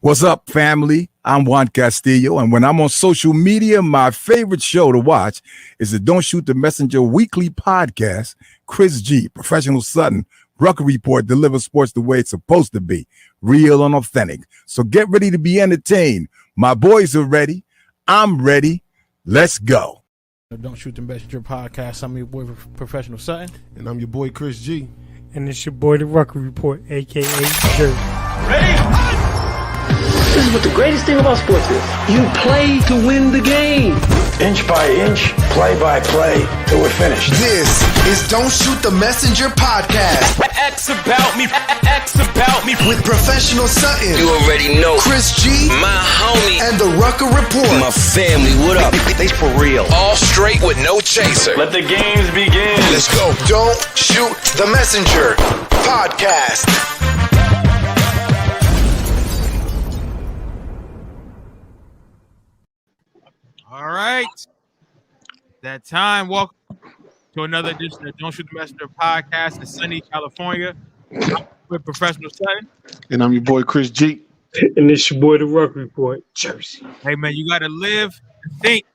What's up, family? I'm Juan Castillo, and when I'm on social media, my favorite show to watch is the Don't Shoot the Messenger weekly podcast. Chris G, Professional Sutton, Rucker Report delivers sports the way it's supposed to be, real and authentic. So get ready to be entertained. My boys are ready. I'm ready. Let's go. Don't Shoot the Messenger podcast. I'm your boy, Professional Sutton. And I'm your boy, Chris G. And it's your boy, the Rucker Report, a.k.a. Jerry. Ready? This is what the greatest thing about sports is. You play to win the game. Inch by inch, play by play, till we're finished. This is Don't Shoot the Messenger podcast. X about me, X about me. With Professional Sutton. You already know. Chris G. My homie. And the Rucker Report. My family, what up? They for real. All straight with no chaser. Let the games begin. Let's go. Don't Shoot the Messenger podcast. All right. That time. Welcome to another edition of Don't Shoot the Messenger podcast in sunny California. I'm with Professional Sutton. And I'm your boy, Chris G. And it's your boy, the Rucker Report, Jersey. Hey, man, you got to live and think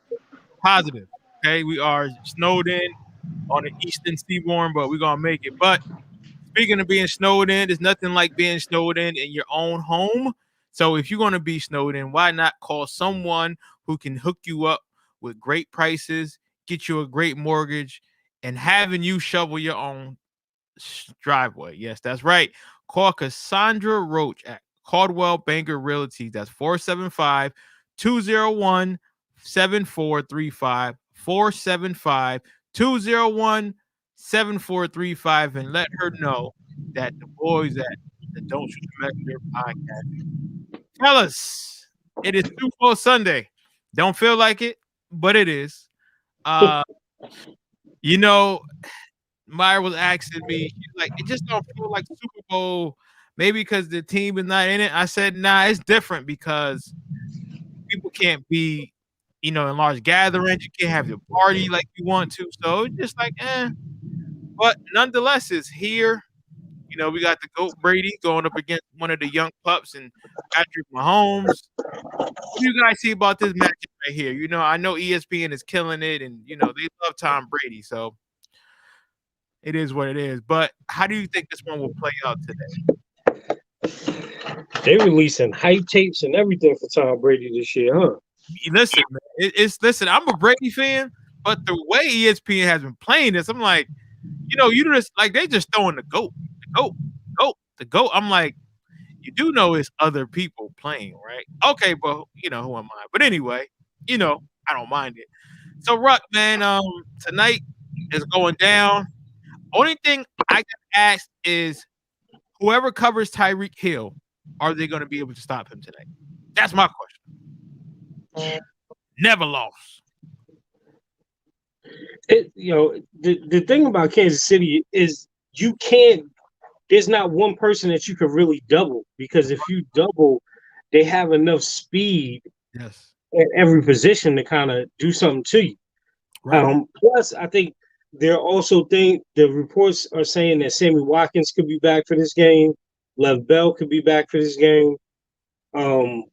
positive. Okay, we are snowed in on the eastern seaboard, but we're going to make it. But speaking of being snowed in, there's nothing like being snowed in your own home. So if you're going to be snowed in, why not call someone who can hook you up with great prices, get you a great mortgage, and having you shovel your own driveway? Yes, that's right. Call Cassandra Roach at Caldwell Banker Realty. That's 475-201-7435, 475-201-7435, and let her know that the boys at the Don't Shoot the Messenger podcast. Fellas, it is Super Bowl Sunday. Don't feel like it, but it is. You know, Myra was asking me, she's like, it just don't feel like Super Bowl, maybe because the team is not in it. I said, nah, it's different because people can't be, in large gatherings. You can't have your party like you want to. So it's just like, But nonetheless, it's here. We got the GOAT Brady going up against one of the young pups and Patrick Mahomes. What do you guys see about this matchup right here? I know ESPN is killing it, and, they love Tom Brady. So it is what it is. But how do you think this one will play out today? They releasing hype tapes and everything for Tom Brady this year, huh? Listen, man, listen, I'm a Brady fan, but the way ESPN has been playing this, I'm like, you just like they just throwing the GOAT. The GOAT. I'm like, you do know it's other people playing, right? Okay, but who am I? But anyway, I don't mind it. So, Ruck, man, tonight is going down. Only thing I can ask is whoever covers Tyreek Hill, are they going to be able to stop him tonight? That's my question. Never lost. The thing about Kansas City is you can't. There's not one person that you can really double, because if you double, they have enough speed at every position to kind of do something to you. Right. Plus, I think the reports are saying that Sammy Watkins could be back for this game. Lev Bell could be back for this game. They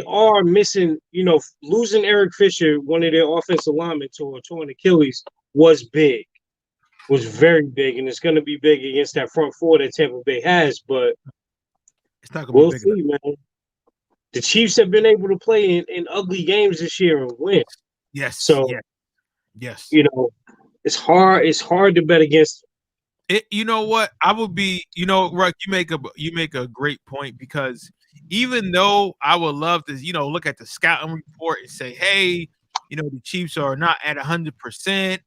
are missing, losing Eric Fisher, one of their offensive linemen, to a torn Achilles was very big, and it's going to be big against that front four that Tampa Bay has, but it's not going to be big, man. The Chiefs have been able to play in ugly games this year and win. Yes. So, yes. It's hard. It's hard to bet against it. You know what? I would be. Ruck, you make a great point, because even though I would love to, look at the scouting report and say, hey, the Chiefs are not at 100%.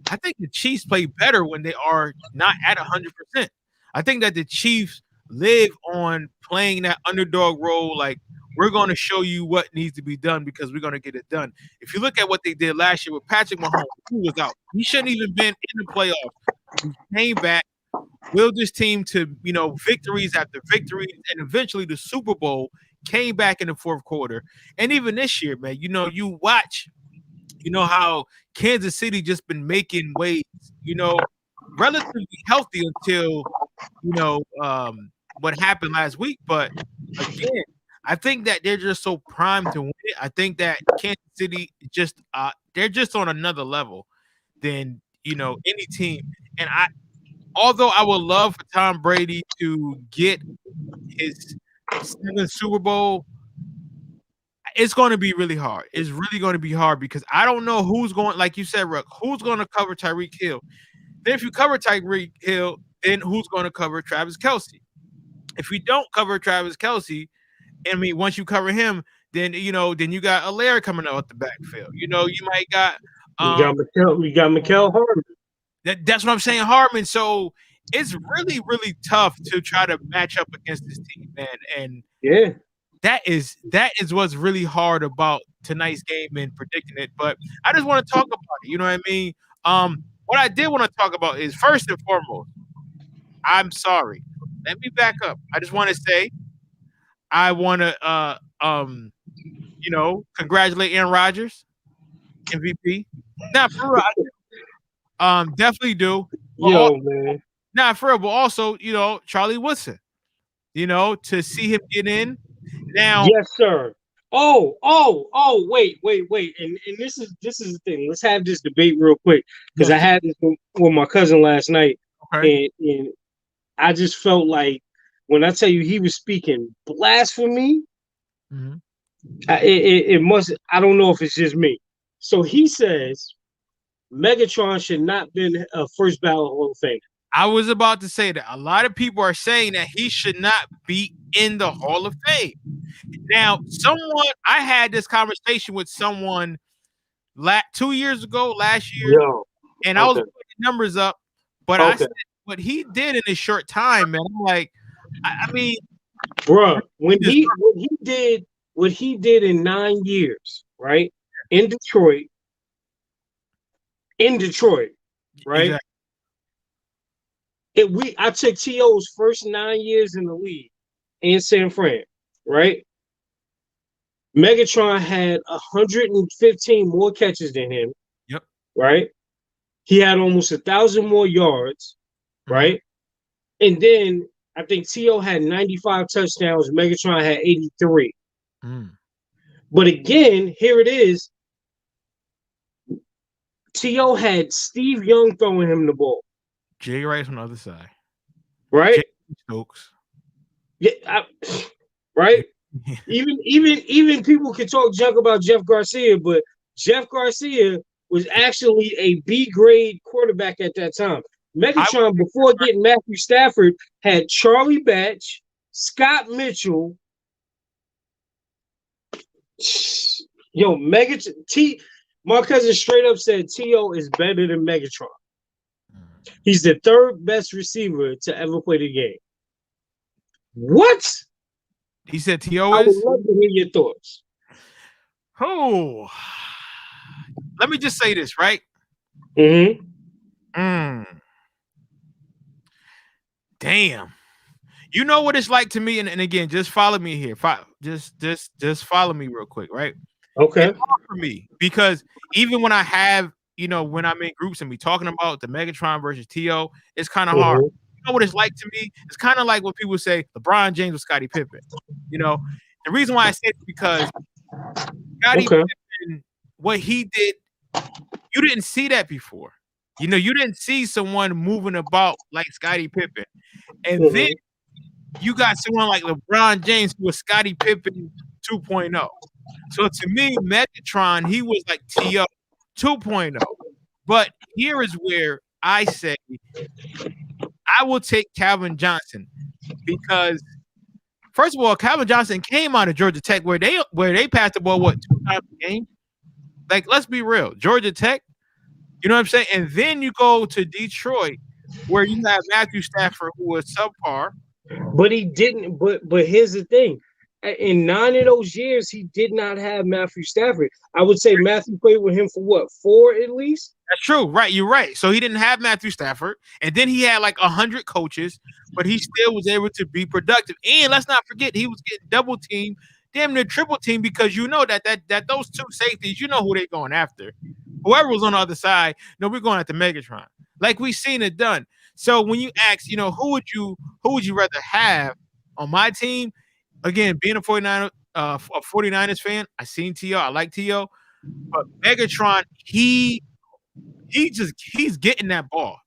I think the Chiefs play better when they are not at 100%. I think that the Chiefs live on playing that underdog role. Like, we're going to show you what needs to be done because we're going to get it done. If you look at what they did last year with Patrick Mahomes, who was out, he shouldn't even been in the playoffs. He came back, willed this team to, victories after victories, and eventually the Super Bowl came back in the fourth quarter. And even this year, man, you watch, how Kansas City just been making waves, relatively healthy until, what happened last week. But again, I think that they're just so primed to win it. I think that Kansas City just they're just on another level than any team. And although I would love for Tom Brady to get his 7th Super Bowl, it's going to be really hard. It's really going to be hard because I don't know who's going, like you said, Ruck, who's going to cover Tyreek Hill. Then if you cover Tyreek Hill, then who's going to cover Travis Kelce? If you don't cover Travis Kelce, I mean, once you cover him, then you got Alaire coming out the backfield. You might got you got Mecole Hardman. That's what I'm saying, Hardman. So it's really, really tough to try to match up against this team, man. And yeah, that is what's really hard about tonight's game and predicting it. But I just want to talk about it. You know what I mean? What I did want to talk about is, first and foremost, I'm sorry. Let me back up. I just want to say I want to congratulate Aaron Rodgers, MVP. Now, for real, definitely do. Man. Nah, for real, but also, Charlie Woodson. To see him get in now. Yes, sir. Oh, wait. And this is the thing. Let's have this debate real quick. Because I had this with my cousin last night. Okay. And I just felt like when I tell you he was speaking blasphemy, it must, I don't know if it's just me. So he says Megatron should not been a first ballot Hall of Famer. I was about to say that a lot of people are saying that he should not be in the Hall of Fame. Now, I had this conversation with someone 2 years ago, last year, and I was putting numbers up, but I said what he did in a short time, man. I'm like, I mean, bruh, what he did in 9 years, right? In Detroit, right? Exactly. I took T.O.'s first 9 years in the league in San Fran, right? Megatron had 115 more catches than him. Yep. Right? He had almost 1,000 more yards, right? And then I think T.O. had 95 touchdowns. Megatron had 83. But again, here it is. T.O. had Steve Young throwing him the ball. Jay Rice on the other side. Right? Jay Stokes. Yeah, right? Even people can talk junk about Jeff Garcia, but Jeff Garcia was actually a B-grade quarterback at that time. Megatron, before getting Matthew Stafford, had Charlie Batch, Scott Mitchell. Yo, my cousin straight up said T.O. is better than Megatron. He's the third best receiver to ever play the game. What? He said T.O. I is? would love to hear your thoughts. Oh, let me just say this, right? Damn. You know what it's like to me, and again, just follow me here. Just follow me real quick, right? Okay. It's hard for me because even when I have, when I'm in groups and we talking about the Megatron versus T.O., it's kind of hard. You know what it's like to me? It's kind of like when people say LeBron James or Scottie Pippen. The reason why I say it is because Scottie Pippen, what he did, you didn't see that before. You didn't see someone moving about like Scottie Pippen. And then you got someone like LeBron James who was Scottie Pippen 2.0. So to me, Megatron, he was like T.O. 2.0. But here is where I say I will take Calvin Johnson because, first of all, Calvin Johnson came out of Georgia Tech where they passed the ball 2 times a game. Like, let's be real, Georgia Tech. You know what I'm saying? And then you go to Detroit where you have Matthew Stafford, who was subpar. But he didn't. But here's the thing: in 9 of those years, he did not have Matthew Stafford. I would say Matthew played with him for what, 4 at least? That's true. Right. You're right. So he didn't have Matthew Stafford. And then he had like 100 coaches, but he still was able to be productive. And let's not forget, he was getting double teamed, damn near triple teamed, because that those two safeties, who they're going after. Whoever was on the other side, we're going at the Megatron. Like we seen it done. So when you ask, who would you rather have on my team, again, being a 49ers fan, I seen T.O. I like T.O. But Megatron, he's getting that ball.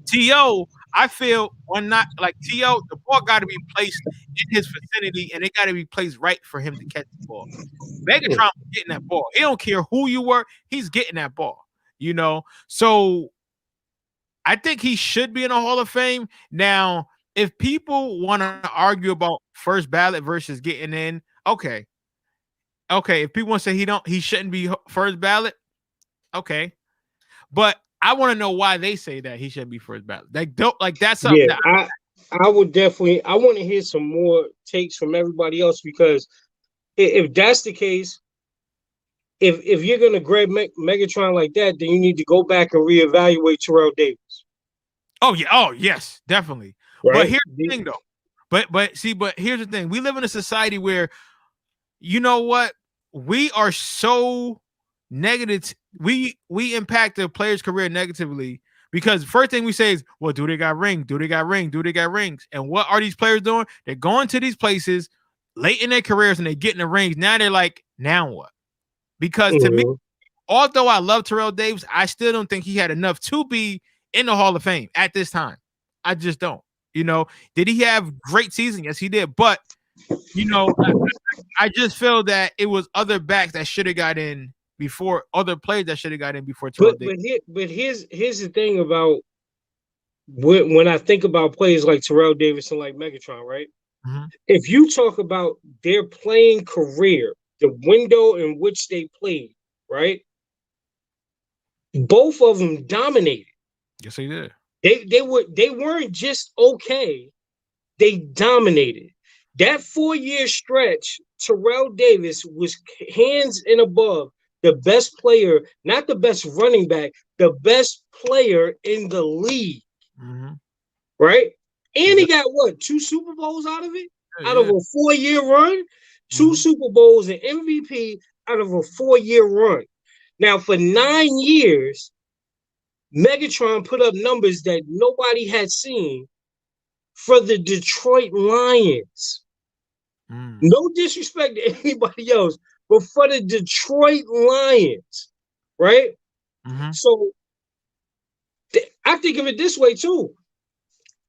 T.O., I feel not like T.O., the ball got to be placed in his vicinity, and it got to be placed right for him to catch the ball. Megatron was getting that ball. He don't care who you were. He's getting that ball, So I think he should be in the Hall of Fame. Now, if people want to argue about first ballot versus getting in, okay. If people want to say he shouldn't be first ballot, okay. But I want to know why they say that he shouldn't be first ballot. That's something that I would definitely. I want to hear some more takes from everybody else, because if that's the case, if you're gonna grab Megatron like that, then you need to go back and reevaluate Terrell Davis. Oh yeah. Oh yes, definitely. Right? But here's the thing, though. But here's the thing. We live in a society where, you know what, we are so negative. We impact the player's career negatively, because the first thing we say is, well, do they got rings? Do they got rings? Do they got rings? And what are these players doing? They're going to these places late in their careers and they're getting the rings. Now they're like, now what? Because to me, although I love Terrell Davis, I still don't think he had enough to be in the Hall of Fame at this time. I just don't. Did he have great season? Yes, he did. But, I just feel that it was other backs that should have got in before, other players that should have got in before Terrell Davis. But here's the thing about when I think about players like Terrell Davis and like Megatron, right? Mm-hmm. If you talk about their playing career, the window in which they played, right? Both of them dominated. Yes, they did. They weren't just okay. They dominated. That 4-year stretch, Terrell Davis was hands and above the best player, not the best running back, the best player in the league. Mm-hmm. Right? And he got 2 Super Bowls out of it? Out of a 4-year run? 2 Super Bowls and MVP out of a 4-year run. Now, for 9 years, Megatron put up numbers that nobody had seen for the Detroit Lions. No disrespect to anybody else, but for the Detroit Lions, right? Mm-hmm. So I think of it this way too.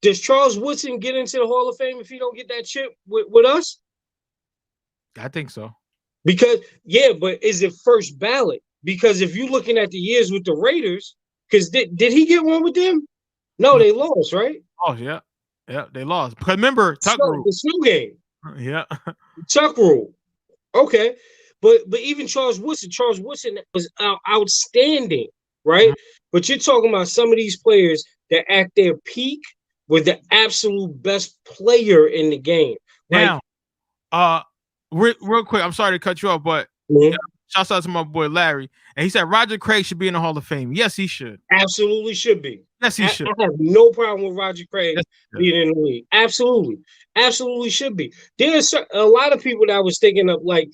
Does Charles Woodson get into the Hall of Fame if he don't get that chip with us? I think so. Because, but is it first ballot? Because if you're looking at the years with the Raiders, because did he get one with them? No, they lost, right? Oh, yeah. Yeah, they lost. Because remember, Tuck Rule. The snow game. Yeah. Tuck Rule. Okay. But even Charles Woodson was outstanding, right? Mm-hmm. But you're talking about some of these players that at their peak were the absolute best player in the game. Now, real quick, I'm sorry to cut you off, but shouts out to my boy Larry. And he said Roger Craig should be in the Hall of Fame. Yes, he should. Absolutely should be. Yes, he should. I have no problem with Roger Craig being in the league. Absolutely. Absolutely should be. There's a lot of people that I was thinking of, like,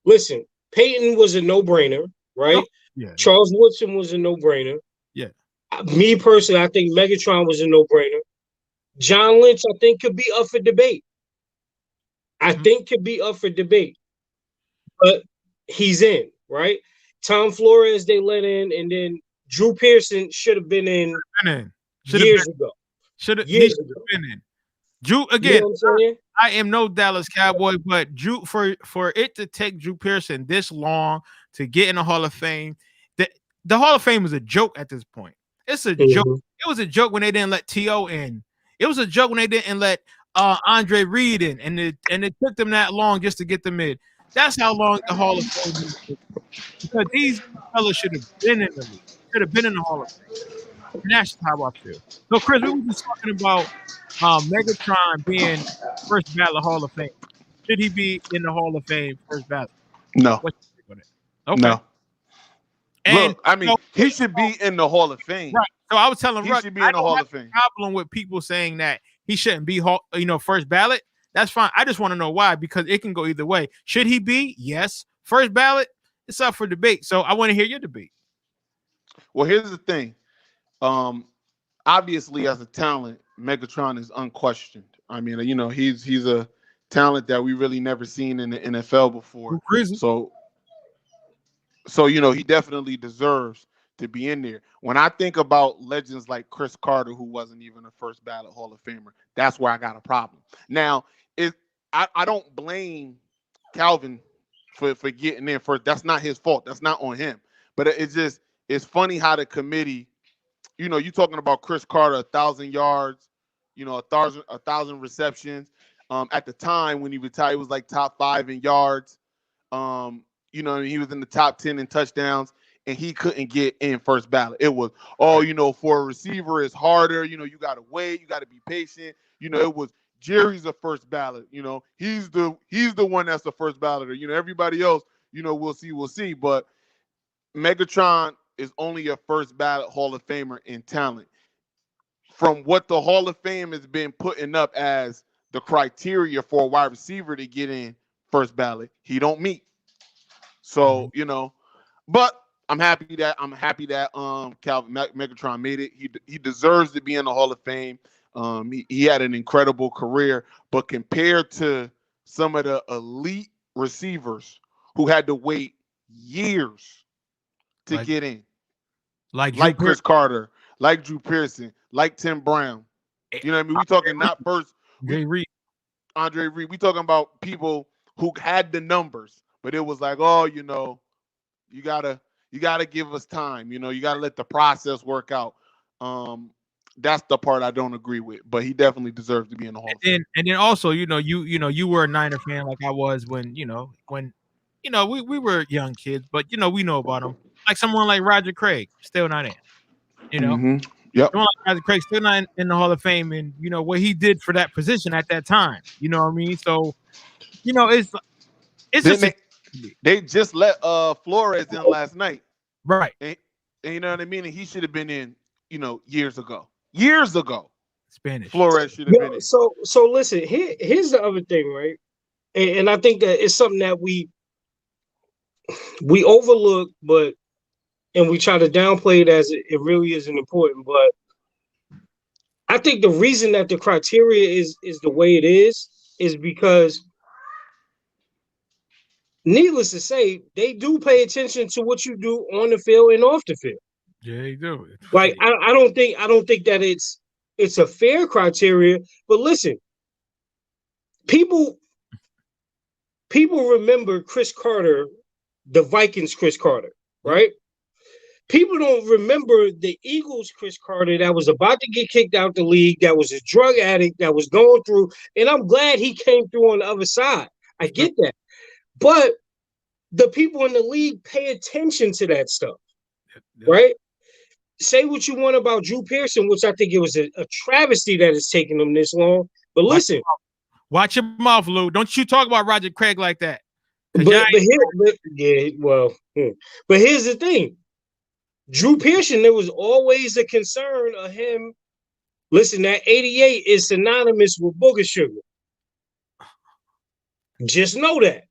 listen, Peyton was a no-brainer, right? Yeah. Charles Woodson was a no-brainer. Yeah. Me personally, I think Megatron was a no-brainer. John Lynch, I think, could be up for debate. But he's in, right? Tom Flores, they let in, and then Drew Pearson should have been in years ago. Should have been in. Drew, again, I am no Dallas Cowboy, but Drew, for it to take Drew Pearson this long to get in the Hall of Fame, the Hall of Fame is a joke at this point. It's a joke. It was a joke when they didn't let T.O. in. It was a joke when they didn't let Andre Reed in, and it took them that long just to get them in. That's how long the Hall of Fame is. Because these fellas should have been in the league, should have been in the Hall of Fame. And that's how I feel. So, Chris, we were just talking about Megatron being first ballot Hall of Fame. Should he be in the Hall of Fame first ballot? No. What's your take on it? Okay. No. And, look, I mean, he should be in the Hall of Fame. Right. So I was telling he Ruck, should be in the Hall of Fame. Problem with people saying that he shouldn't be, first ballot. That's fine. I just want to know why, because it can go either way. Should he be? Yes. First ballot, it's up for debate. So I want to hear your debate. Well, here's the thing. Obviously, as a talent, Megatron is unquestioned, I mean, you know, he's a talent that we really never seen in the NFL before. So you know, he definitely deserves to be in there. When I think about legends like Chris Carter, who wasn't even a first ballot Hall of Famer, that's where I got a problem. Now, I don't blame Calvin for getting in first. That's not his fault. That's not on him. But it's funny how the committee, you know, you talking about Chris Carter, 1,000 yards, you know, a thousand receptions. At the time when he retired, he was like top 5 in yards. You know, he was in the top 10 in touchdowns, and he couldn't get in first ballot. It was, you know, for a receiver, it's harder. You know, you got to wait, you got to be patient. You know, it was Jerry's a first ballot. You know, he's the one that's the first balloter. You know, everybody else, you know, we'll see. But Megatron is only a first ballot Hall of Famer in talent. From what the Hall of Fame has been putting up as the criteria for a wide receiver to get in first ballot, he don't meet. So, you know, but I'm happy that Calvin Megatron made it. He deserves to be in the Hall of Fame. He had an incredible career, but compared to some of the elite receivers who had to wait years to get in, like Chris Carter, like Drew Pearson, like Tim Brown. You know what I mean? We talking not first. Andre Reed. We talking about people who had the numbers, but it was like, oh, you know, you gotta give us time. You know, you gotta let the process work out. That's the part I don't agree with, but he definitely deserves to be in the Hall of Fame. And then also, you know, you were a Niner fan like I was when we were young kids, but you know, we know about him. Like someone like Roger Craig, still not in. You know, Yep. someone like Roger Craig still not in the Hall of Fame, and you know what he did for that position at that time. You know what I mean? So, you know, it's they just let Flores in last night, right? And you know what I mean? And he should have been in, you know, years ago. Spanish. Flores should have been in. So listen, here's the other thing, right? And I think that it's something that we overlook, and we try to downplay it as it really isn't important. But I think the reason that the criteria is the way it is because, needless to say, they do pay attention to what you do on the field and off the field. Yeah, they do. Like I don't think that it's a fair criteria. But listen, people remember Chris Carter, the Vikings Chris Carter, right? People don't remember the Eagles Chris Carter that was about to get kicked out the league, that was a drug addict, that was going through, and I'm glad he came through on the other side. I get that. But the people in the league pay attention to that stuff, right? Say what you want about Drew Pearson, which I think it was a travesty that it's taken him this long. But listen. Watch your mouth, Lou. Don't you talk about Roger Craig like that. But here's the thing. Drew Pearson, there was always a concern of him. Listen, that 88 is synonymous with booger sugar. Just know that.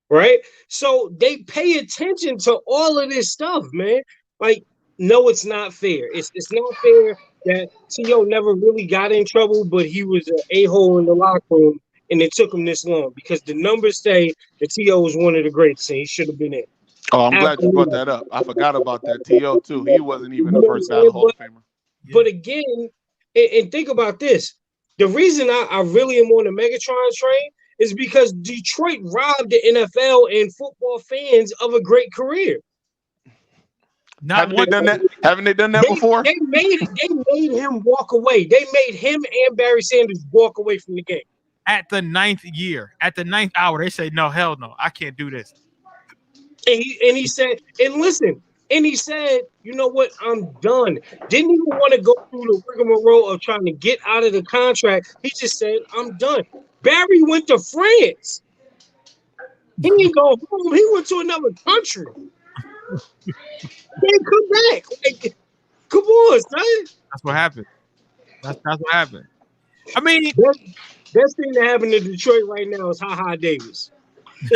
Right? So they pay attention to all of this stuff, man. Like, no, it's not fair. It's not fair that T.O. never really got in trouble, but he was an a-hole in the locker room, and it took him this long because the numbers say that T.O. was one of the greats, and he should have been in. Oh, I'm glad you brought that up. I forgot about that. T.O. too. He wasn't even the first ballot Hall of Famer. But again, and think about this. The reason I really am on the Megatron train is because Detroit robbed the NFL and football fans of a great career. Haven't they done that before? They made him walk away. They made him and Barry Sanders walk away from the game. At the 9th year, at the 9th hour, they say, no, hell no, I can't do this. And he said, you know what? I'm done. Didn't even want to go through the rigmarole of trying to get out of the contract. He just said, I'm done. Barry went to France. He didn't go home. He went to another country. He come back. Like, come on, son. That's what happened. That's what happened. I mean, best thing that happened to Detroit right now is Ha Davis. And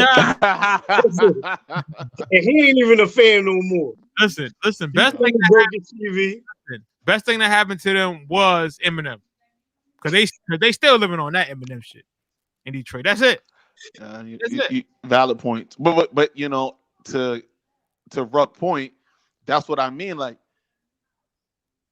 he ain't even a fan no more. Listen. Best thing that happened to them was Eminem. because they still living on that Eminem shit in Detroit. That's it. Valid points, but you know, to Ruck point, that's what I mean. Like,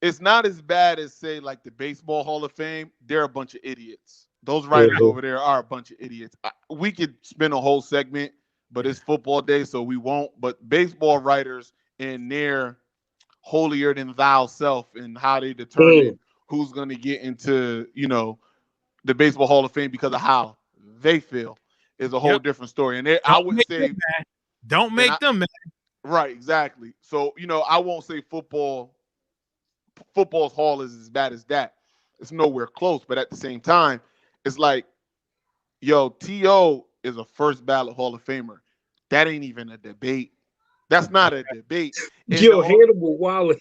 it's not as bad as say like the Baseball Hall of Fame. They're a bunch of idiots. Those writers over there are a bunch of idiots. We could spend a whole segment, but it's football day, so we won't. But baseball writers and their holier than thou self and how they determine who's going to get into, you know, the Baseball Hall of Fame because of how they feel is a whole different story. And I wouldn't say don't make them mad. Right, exactly. So, you know, I won't say football's hall is as bad as that. It's nowhere close, but at the same time, it's like, yo, T.O. is a first ballot Hall of Famer. That ain't even a debate. That's not a debate. And yo, Hannibal Wallace.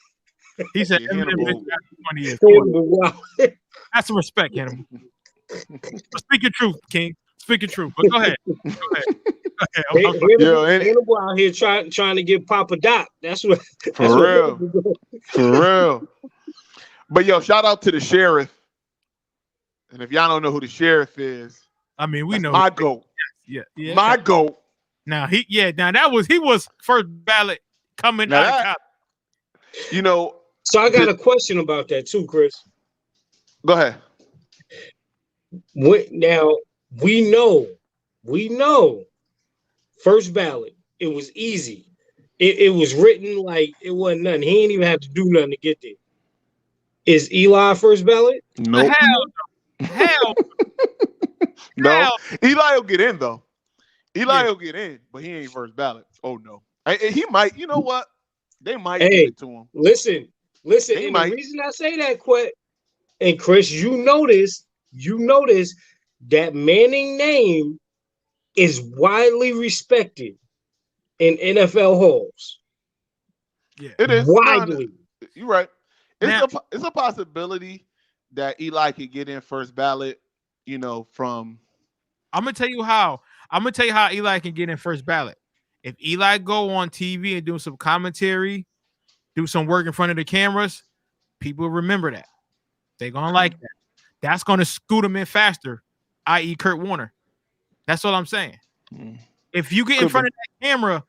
He said, Hannibal. That's some respect, Hannibal. Speak your truth, King. Speak your truth. But go ahead. Hannibal out here trying to get Papa Doc. That's what. For real. But yo, shout out to the sheriff. And if y'all don't know who the sheriff is, I mean, we know my goat. Yeah. My goat. Now he was first ballot coming out of college. You know. So I got a question about that too, Chris. Go ahead. Now we know first ballot, it was easy. It was written like it wasn't nothing. He ain't even have to do nothing to get there. Is Eli first ballot? Nope. Hell. No. Eli will get in though. Eli will get in, but he ain't first ballot. Oh no. He might. You know what? They might give it to him. Listen. And the reason I say that, Quet, and Chris, you notice that Manning name is widely respected in NFL halls. Yeah, it is widely. No, you're right. It's a possibility that Eli could get in first ballot. You know, from. I'm gonna tell you how Eli can get in first ballot. If Eli go on TV and do some commentary, do some work in front of the cameras, people remember that. They're gonna like that. That's gonna scoot him in faster, i.e. Kurt Warner. That's what I'm saying. If you get in front of that camera,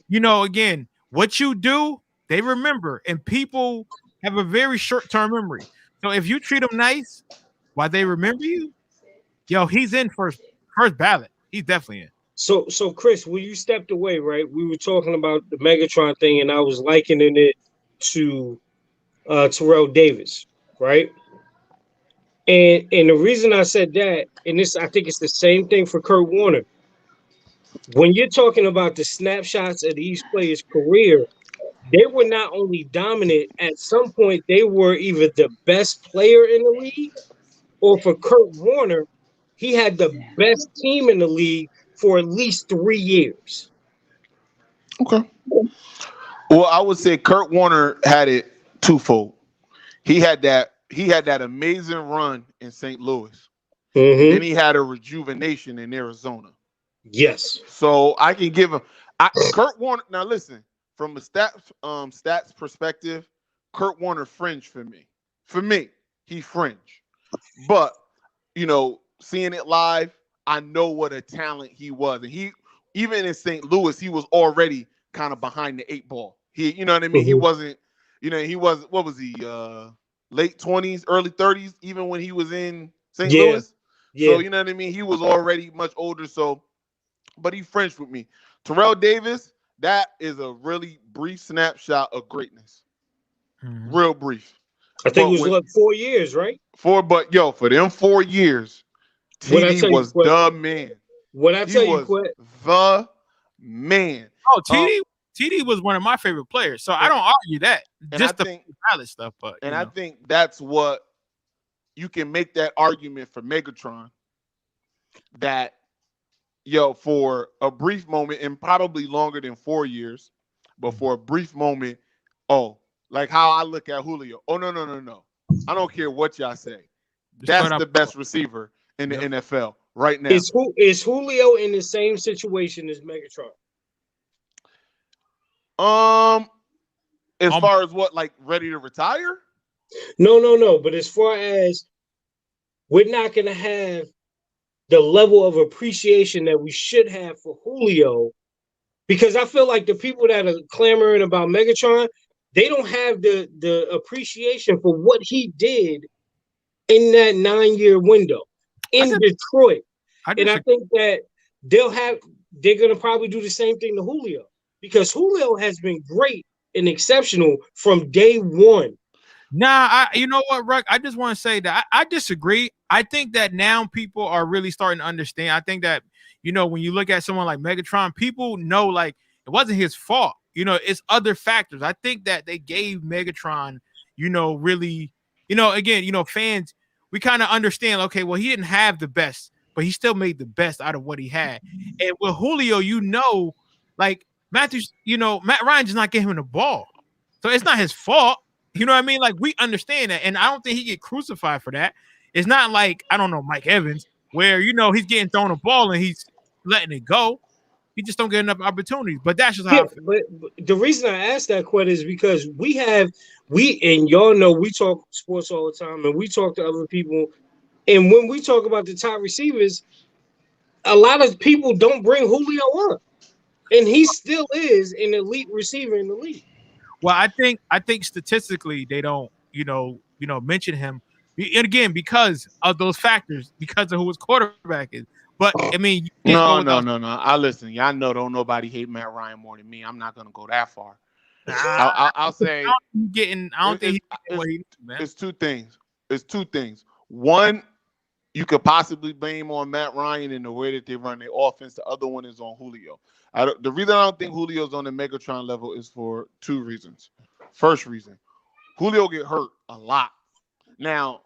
you know, again, what you do, they remember, and people have a very short-term memory. So if you treat them nice while they remember you, yo, he's in first ballot. He's definitely in. So Chris, when you stepped away, right? We were talking about the Megatron thing, and I was likening it to Terrell Davis, right? And the reason I said that, and this, I think it's the same thing for Kurt Warner. When you're talking about the snapshots of these players' career, they were not only dominant, at some point they were either the best player in the league, or for Kurt Warner, he had the best team in the league for at least 3 years. Okay. Well, I would say Kurt Warner had it twofold. He had that amazing run in St. Louis. Mm-hmm. Then he had a rejuvenation in Arizona. Yes. So I can give him Kurt Warner. Now listen, from a stats perspective, Kurt Warner fringe for me. For me, he fringe. But you know, seeing it live, I know what a talent he was. And he, even in St. Louis, he was already kind of behind the 8 ball. He, you know what I mean? Mm-hmm. He wasn't, you know, he was, what was he, late 20s, early 30s, even when he was in St. Louis. Yeah. So, you know what I mean? He was already much older. So, but he Frenched with me. Terrell Davis, that is a really brief snapshot of greatness. Mm-hmm. Real brief. I think it was like 4 years, right? For them 4 years, TD was the man. What I tell you, the man. Oh, TD was one of my favorite players, so I don't argue that. Just the valid stuff, but I think that's what you can make that argument for Megatron. That for a brief moment, and probably longer than 4 years, but for a brief moment, like how I look at Julio. Oh no. I don't care what y'all say. That's the best receiver in the NFL right now. Is Julio in the same situation as Megatron? As far as what, like ready to retire? No. But as far as we're not going to have the level of appreciation that we should have for Julio, because I feel like the people that are clamoring about Megatron, they don't have the appreciation for what he did in that 9-year window in Detroit. And I think that they're going to probably do the same thing to Julio, because Julio has been great and exceptional from day one. Nah, you know what, Ruck? I just want to say that I disagree. I think that now people are really starting to understand. I think that, when you look at someone like Megatron, people know like it wasn't his fault. It's other factors. I think that they gave Megatron, really, again, fans, we kind of understand, okay, well, he didn't have the best, but he still made the best out of what he had. And with Julio, like Matthews, Matt Ryan just not giving him the ball. So it's not his fault. You know what I mean? Like, we understand that. And I don't think he get crucified for that. It's not like, I don't know, Mike Evans, where, he's getting thrown a ball and he's letting it go. He just don't get enough opportunities. But that's just how I feel. But the reason I asked that question is because and y'all know we talk sports all the time, and we talk to other people. And when we talk about the top receivers, a lot of people don't bring Julio up. And he still is an elite receiver in the league. Well, I think statistically they don't, mention him. And again, because of those factors, because of who his quarterback is. But I mean, no. I listen. Y'all know don't nobody hate Matt Ryan more than me. I'm not gonna go that far. I'll say I don't think it's two things. It's two things. One, you could possibly blame on Matt Ryan in the way that they run their offense. The other one is on Julio. The reason I don't think Julio's on the Megatron level is for two reasons. First reason, Julio get hurt a lot. Now,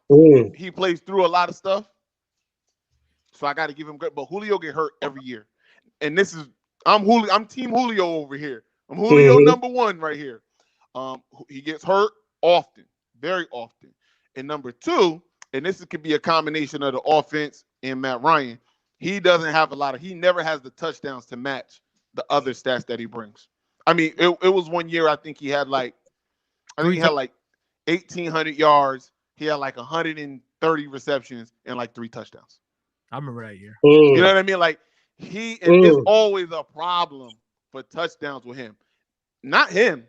he plays through a lot of stuff, so I got to give him credit. But Julio get hurt every year. And I'm Team Julio over here. I'm Julio number one right here. He gets hurt often, very often. And number two, and this could be a combination of the offense and Matt Ryan, he never has the touchdowns to match the other stats that he brings. I mean, it was one year I think he had like 1,800 yards. He had like 130 receptions and like 3 touchdowns. I remember that year. You know what I mean? Like it's always a problem for touchdowns with him. Not him.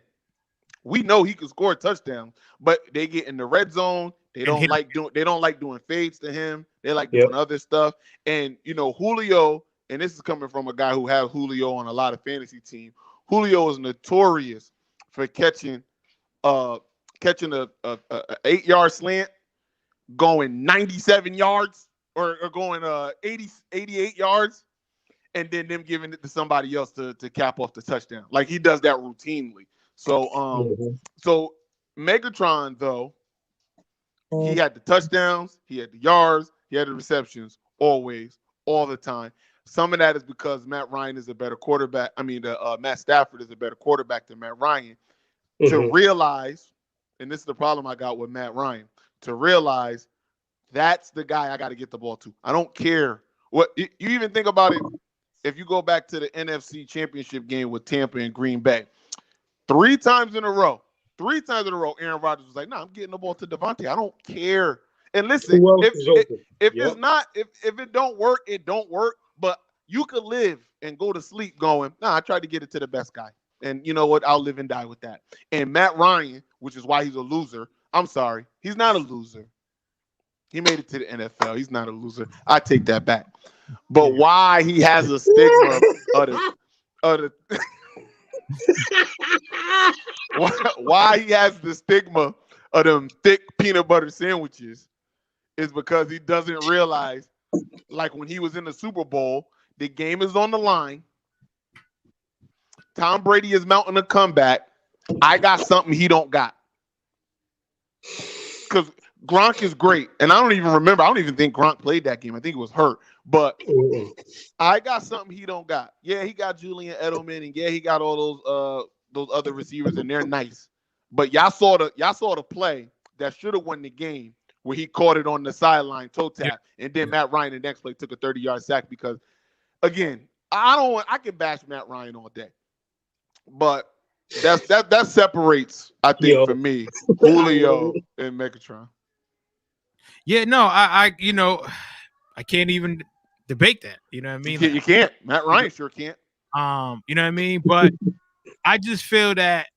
We know he can score touchdowns, but they get in the red zone. They don't like doing fades to him. They like doing other stuff. And Julio, and this is coming from a guy who has Julio on a lot of fantasy teams. Julio is notorious for catching a 8-yard slant, going 97 yards or going 88 yards, and then them giving it to somebody else to cap off the touchdown. Like, he does that routinely. So so Megatron, though, he had the touchdowns, he had the yards, he had the receptions always, all the time. Some of that is because Matt Ryan is a better quarterback. I mean, Matt Stafford is a better quarterback than Matt Ryan. To realize, and this is the problem I got with Matt Ryan, to realize that's the guy I got to get the ball to. I don't care what you even think about it. If you go back to the NFC Championship game with Tampa and Green Bay, 3 times in a row, Aaron Rodgers was like, "No, I'm getting the ball to Devontae. I don't care." And listen, if it don't work, it don't work. But you could live and go to sleep going, "Nah, I tried to get it to the best guy, and you know what? I'll live and die with that." And Matt Ryan, which is why he's a loser. I'm sorry, he's not a loser. He made it to the NFL. He's not a loser. I take that back. But why he has a stigma of the why he has the stigma of them thick peanut butter sandwiches is because he doesn't realize, like when he was in the Super Bowl, the game is on the line. Tom Brady is mounting a comeback. I got something he don't got. Because Gronk is great. And I don't even think Gronk played that game. I think he was hurt. But I got something he don't got. Yeah, he got Julian Edelman, and yeah, he got all those other receivers, and they're nice. But y'all saw the play that should have won the game where he caught it on the sideline toe tap, and then Matt Ryan the next play took a 30-yard sack because, again, I can bash Matt Ryan all day, but that separates, I think, for me, Julio and Megatron. Yeah, no, I I can't even debate that. You know what I mean? You can't. Matt Ryan sure can't. You know what I mean? But I just feel that,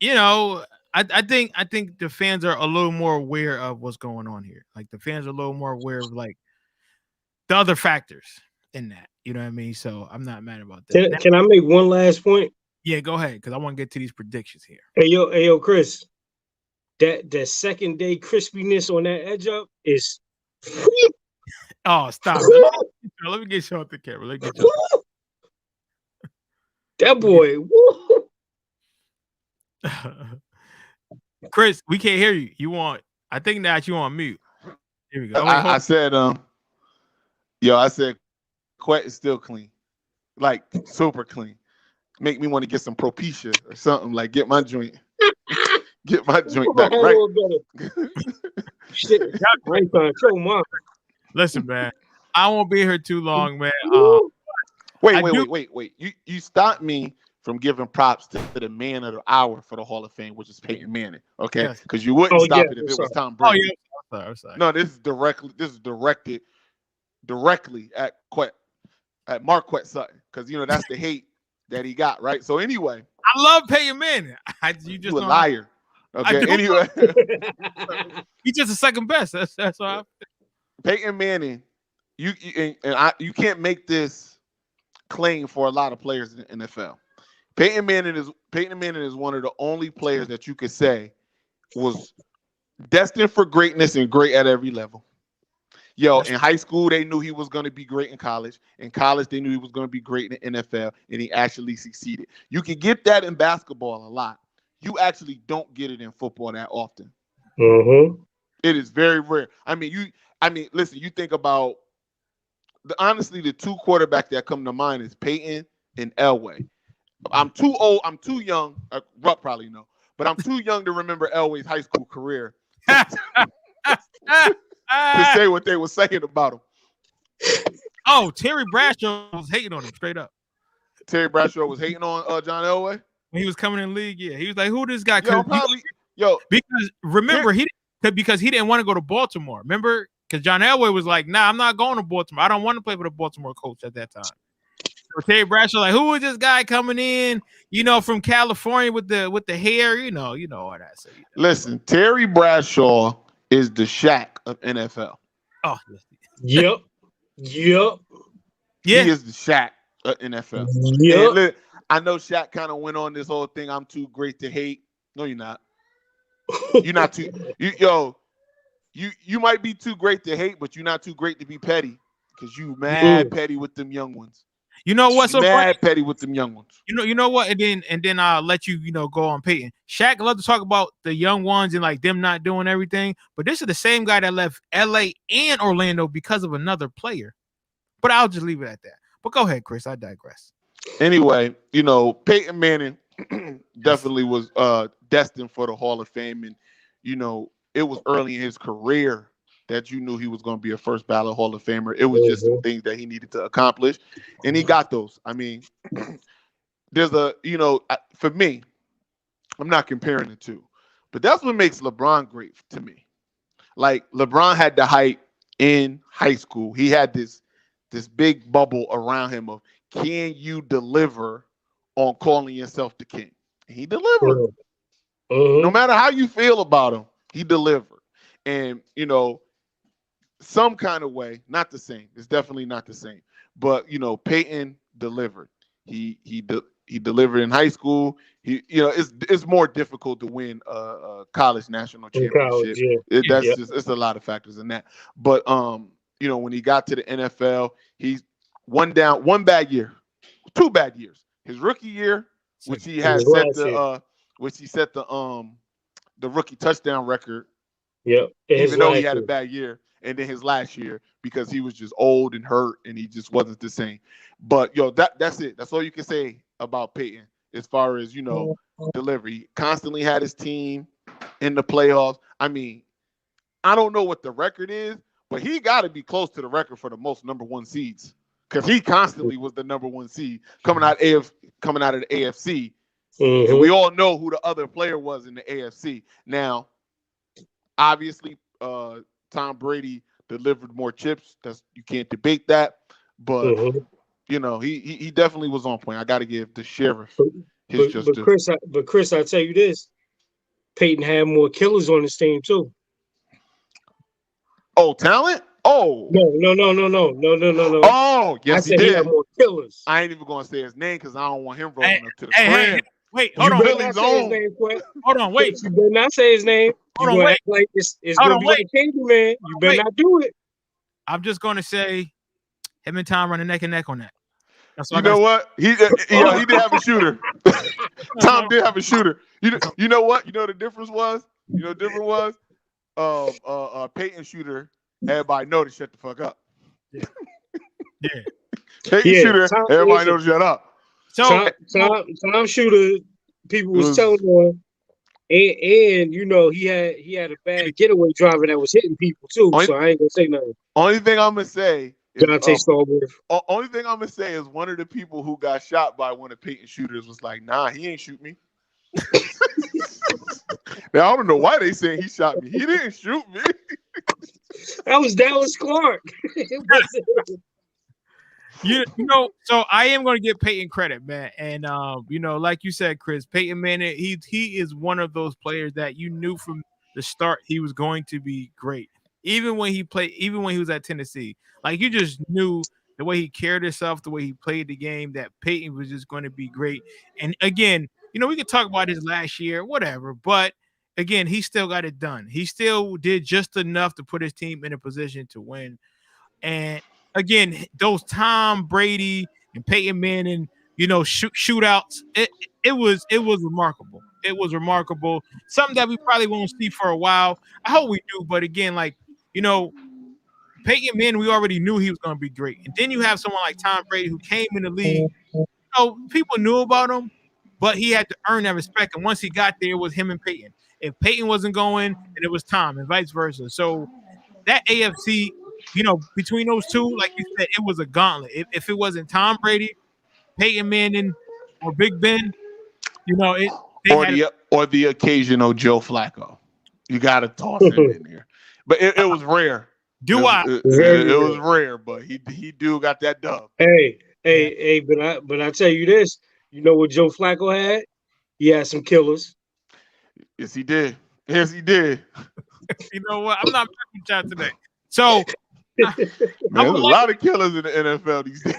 I think the fans are a little more aware of what's going on here. Like the fans are a little more aware of like the other factors in that. You know what I mean? So I'm not mad about that. Can I make one last point? Yeah, go ahead, because I want to get to these predictions here. Hey yo, Chris. That second day crispiness on that edge up is. Oh, stop! Let me get you off the camera. Let me get you. That boy. Chris, we can't hear you. I think that you on mute. Here we go. I said, I said, Quet is still clean, like super clean. Make me want to get some Propecia or something, like get my joint back right. Shit, great control, mom. Listen, man, I won't be here too long, man. Wait. You stopped me from giving props to the man of the hour for the Hall of Fame, which is Peyton Manning. Okay, because you wouldn't stop it if it was Tom Brady. Oh yeah, I'm sorry. No, this is directed directly at Mark Quet Sutton, because that's the hate that he got, right? So anyway, I love Peyton Manning. You a liar. Okay, anyway, he's just the second best. That's why. Peyton Manning, you can't make this claim for a lot of players in the NFL. Peyton Manning is one of the only players that you could say was destined for greatness and great at every level. In high school, they knew he was going to be great in college. In college, they knew he was going to be great in the NFL, and he actually succeeded. You can get that in basketball a lot. You actually don't get it in football that often. Mm-hmm. It is very rare. Listen, you think about honestly, the two quarterbacks that come to mind is Peyton and Elway. I'm too old. I'm too young. Rupp probably know, but I'm too young to remember Elway's high school career to say what they were saying about him. Oh, Terry Bradshaw was hating on him straight up. Terry Bradshaw was hating on John Elway when he was coming in the league. Yeah, he was like, "Who this guy?" Because remember because he didn't want to go to Baltimore. Remember, because John Elway was like, "Nah, I'm not going to Baltimore. I don't want to play for the Baltimore coach at that time." So Terry Bradshaw like, "Who is this guy coming in? From California with the hair? You know all that." So, Listen, Terry Bradshaw is the Shaq of NFL. Oh, yep. Yeah, he is the Shaq of NFL. Yep. I know Shaq kind of went on this whole thing. I'm too great to hate. No, you're not. You're not too. You might be too great to hate, but you're not too great to be petty, because you mad petty with them young ones. You know what's so mad petty with them young ones. You know what, and then I'll let you go on Peyton. Shaq love to talk about the young ones and like them not doing everything, but this is the same guy that left LA and Orlando because of another player. But I'll just leave it at that. But go ahead, Chris. I digress. Anyway, Peyton Manning definitely was destined for the Hall of Fame, and it was early in his career that you knew he was going to be a first ballot Hall of Famer. It was just some things that he needed to accomplish, and he got those. I mean, there's for me, I'm not comparing the two, but that's what makes LeBron great to me. Like, LeBron had the hype in high school. He had this big bubble around him of, can you deliver on calling yourself the king? And he delivered. No matter how you feel about him, he delivered. And, some kind of way, not the same. It's definitely not the same. But, Peyton delivered. He delivered in high school. It's more difficult to win a college national championship. It's a lot of factors in that. But when he got to the NFL, he's one bad year, 2 bad years. His rookie year, which he had set the rookie touchdown record. Yep. Even though he had a bad year. And then his last year, because he was just old and hurt and he just wasn't the same. But that's it. That's all you can say about Peyton as far as, delivery. He constantly had his team in the playoffs. I mean, I don't know what the record is, but he got to be close to the record for the most number 1 seeds, because he constantly was the number 1 seed coming out of the AFC. And we all know who the other player was in the AFC. Now, obviously, Tom Brady delivered more chips. You can't debate that. But you know, he definitely was on point. I got to give the sheriff his just due. But Chris, I tell you this: Peyton had more killers on his team too. Oh, talent? Oh. No. Oh, yes, he did. He had more killers. I ain't even gonna say his name because I don't want him rolling up to the crib. Wait, hold on. Billy's own. Hold on, wait. You better not say his name. Hold on, wait. Like it's gonna be like Candyman. You better not do it. I'm just gonna say him and Tom running neck and neck on that. You know what? He did have a shooter. Tom did have a shooter. You know what? You know the difference was? Peyton shooter, everybody know to shut the fuck up. Yeah. Peyton shooter, everybody know to shut up. So Tom shooter, people was telling him, and you know he had a bad getaway driver that was hitting people too. So I ain't gonna say nothing. Only thing I'm gonna say Jonte Stallworth. Only thing I'm gonna say is one of the people who got shot by one of Peyton's shooters was like, "Nah, he ain't shoot me." Now I don't know why they saying he shot me. He didn't shoot me. That was Dallas Clark. You know, so I am going to give Peyton credit, man. And you know, like you said, Chris, Peyton Manning, he is one of those players that you knew from the start he was going to be great. Even when he was at Tennessee, like you just knew the way he carried himself, the way he played the game, that Peyton was just going to be great. And again, you know, we could talk about his last year, whatever, but again, he still got it done. He still did just enough to put his team in a position to win. And again, those Tom Brady and Peyton Manning, you know, shootouts, it was remarkable. It was remarkable. Something that we probably won't see for a while. I hope we do, but again, like, you know, Peyton Manning, we already knew he was going to be great. And then you have someone like Tom Brady who came in the league. You know, people knew about him, but he had to earn that respect. And once he got there, it was him and Peyton. If Peyton wasn't going, then it was Tom, and vice versa. So that AFC, you know, between those two, like you said, it was a gauntlet. If it wasn't Tom Brady, Peyton Manning, or Big Ben, you know, or the occasional Joe Flacco. You got to toss him in there. But it was rare. It was rare, but he do got that dub. Hey, but I tell you this, you know what Joe Flacco had? He had some killers. Yes, he did. Yes, he did. You know what? I'm not messing with y'all today. So there's a lot of killers in the NFL these days.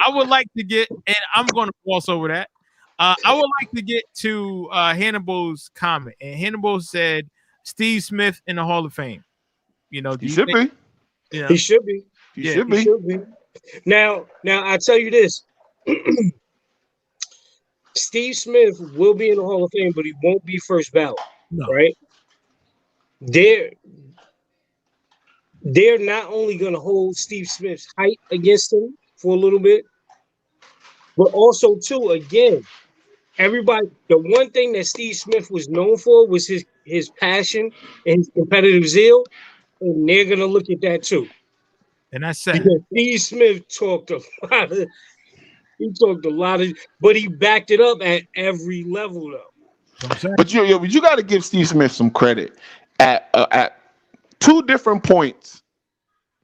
I would like to get, and I'm going to gloss over that. I would like to get to Hannibal's comment, and Hannibal said Steve Smith in the Hall of Fame. You know, he should be. You know? He should be. He should be. Now I tell you this. Steve Smith will be in the Hall of Fame, but he won't be first ballot. No. Right? They're not only going to hold Steve Smith's height against him for a little bit, but also, too, again, everybody, the one thing that Steve Smith was known for was his passion and his competitive zeal, and they're going to look at that, too. And I said, because Steve Smith talked a lot of, but he backed it up at every level, though. But you got to give Steve Smith some credit at 2 different points.